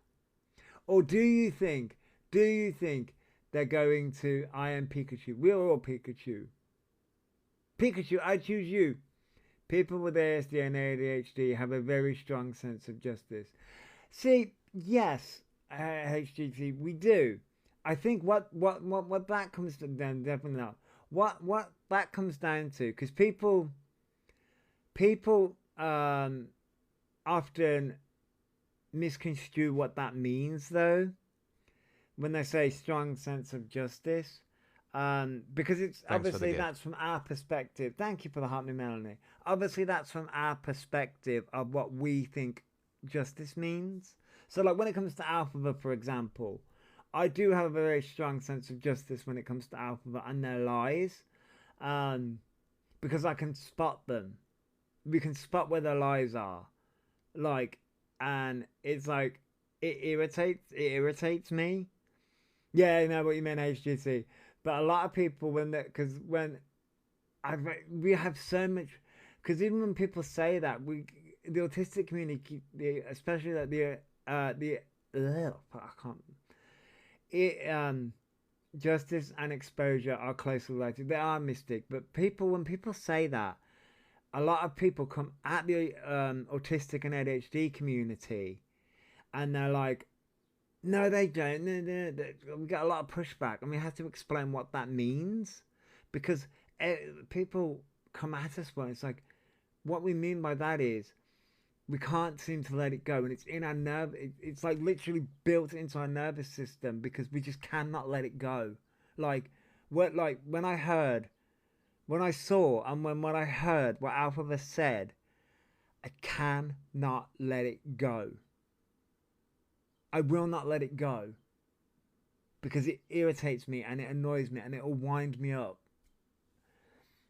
Or do you think they're going to I am Pikachu? We're all Pikachu. Pikachu, I choose you. People with ASD and ADHD have a very strong sense of justice. See, yes, HGT, we do. I think what that comes to then definitely not. What that comes down to, because people often misconstrue what that means though when they say strong sense of justice, because it's obviously that's from our perspective. Thank you for the heart, Melanie. Obviously that's from our perspective of what we think justice means. So like when it comes to Elphaba, for example, I do have a very strong sense of justice when it comes to Elphaba and their lies, because I can spot them. We can spot where their lies are, like, and it's like it irritates me. Yeah, I know what you mean, HGC. But a lot of people we have so much, because even when people say that, the autistic community, especially like I can't. Justice and exposure are closely related. They are mystic, but when people say that, a lot of people come at the autistic and ADHD community, and they're like, "No, they don't." No. We get a lot of pushback, and we have to explain what that means, because people come at us, but it's like, what we mean by that is, we can't seem to let it go, and it's in our nerve. It's like literally built into our nervous system because we just cannot let it go. Like when I saw, and when I heard what Elphaba said, I cannot let it go. I will not let it go because it irritates me and it annoys me and it will wind me up.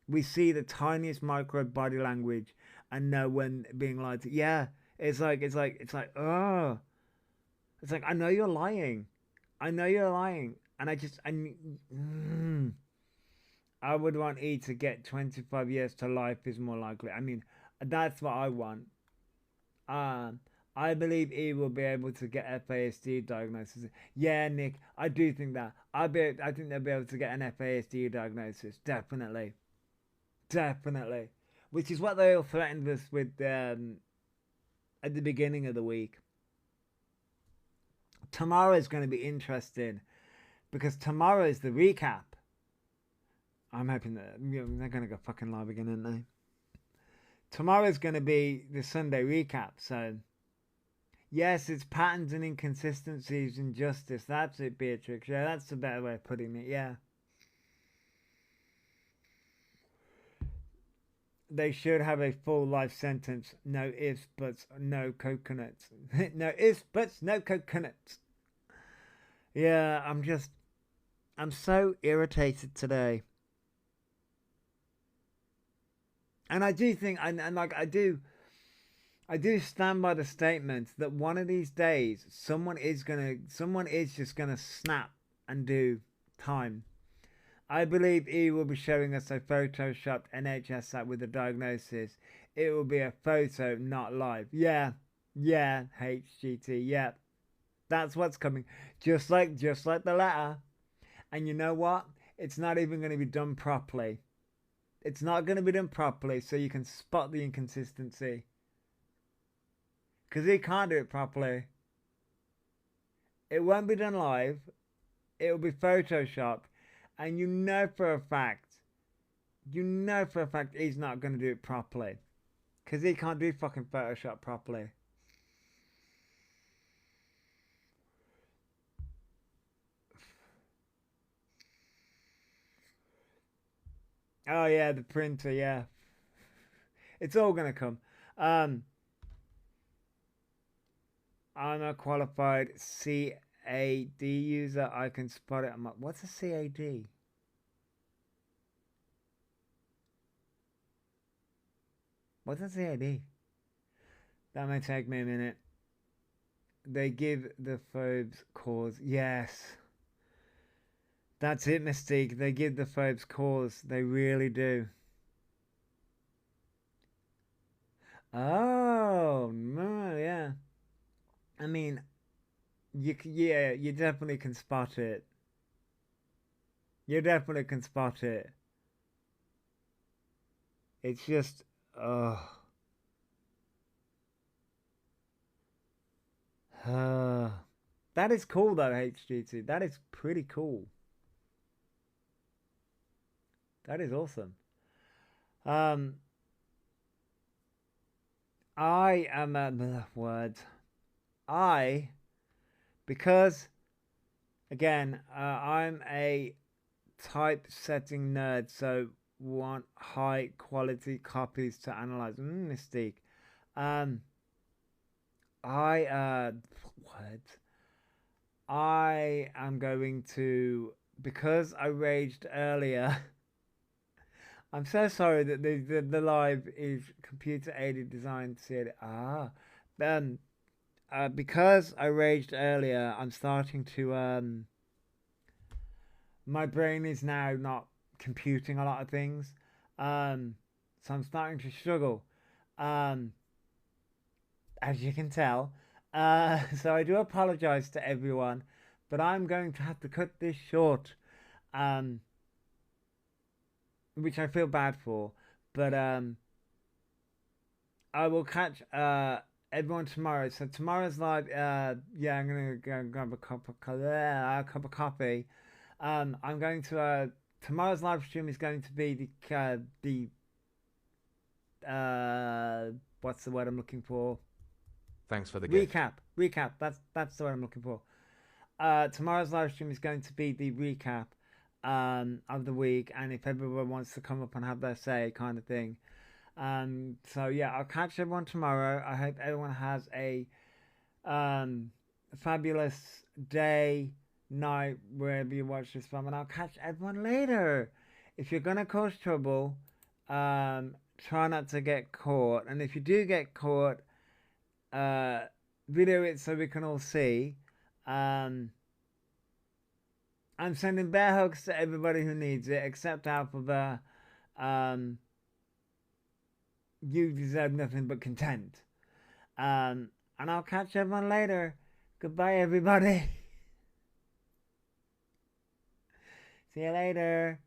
We see the tiniest micro body language and know when being lied to. Yeah, it's like oh, it's like, I know you're lying, and I would want E to get 25 years to life is more likely. I mean, That's what I want. I believe he will be able to get FASD diagnosis. Yeah, Nick, I do think that. I think they'll be able to get an FASD diagnosis. Definitely. Definitely. Which is what they all threatened us with at the beginning of the week. Tomorrow is going to be interesting because tomorrow is the recap. I'm hoping that they're going to go fucking live again, aren't they? Tomorrow's going to be the Sunday recap, so yes, it's patterns and inconsistencies in justice. That's it, Beatrix. Yeah, that's the better way of putting it, yeah. They should have a full life sentence. No ifs, buts, no coconuts. No ifs, buts, no coconuts. Yeah, I'm so irritated today. And I do think, and like I do stand by the statement that one of these days someone is just gonna snap and do time. I believe he will be showing us a photoshopped NHS app with a diagnosis. It will be a photo, not live. Yeah, HGT, yeah. That's what's coming. Just like the letter. And you know what? It's not even going to be done properly. It's not going to be done properly so you can spot the inconsistency. Because he can't do it properly. It won't be done live. It will be photoshopped. And you know for a fact he's not going to do it properly. Because he can't do fucking Photoshop properly. Oh yeah, the printer, yeah. It's all going to come. I'm a qualified CAD user. I can spot it. I'm like, what's a CAD? What's a CAD? That may take me a minute. They give the phobes cause. Yes. That's it, Mystique. They give the phobes cause. They really do. Oh, no, yeah. I mean, you definitely can spot it. You definitely can spot it. It's just, oh. That is cool though, HGT. That is pretty cool. That is awesome. I am a word. Because again, I'm a typesetting nerd, so want high quality copies to analyze. Mystique. I am going to, because I raged earlier. I'm so sorry that the live is computer aided design said because I raged earlier, I'm starting to my brain is now not computing a lot of things. So I'm starting to struggle. As you can tell. So I do apologize to everyone, but I'm going to have to cut this short. Which I feel bad for, but I will catch everyone tomorrow. So tomorrow's live. Yeah, I'm gonna go grab a cup of coffee. I'm going to tomorrow's live stream is going to be the what's the word I'm looking for? Thanks for the gift. Recap. That's the word I'm looking for. Tomorrow's live stream is going to be the recap of the week, and if everyone wants to come up and have their say, kind of thing. So yeah, I'll catch everyone tomorrow. I hope everyone has a fabulous day, night, wherever you watch this from, and I'll catch everyone later. If you're gonna cause trouble, try not to get caught, and if you do get caught, video it so we can all see. I'm sending bear hugs to everybody who needs it, except Elphaba. you deserve nothing but contempt. And I'll catch everyone later. Goodbye, everybody. See you later.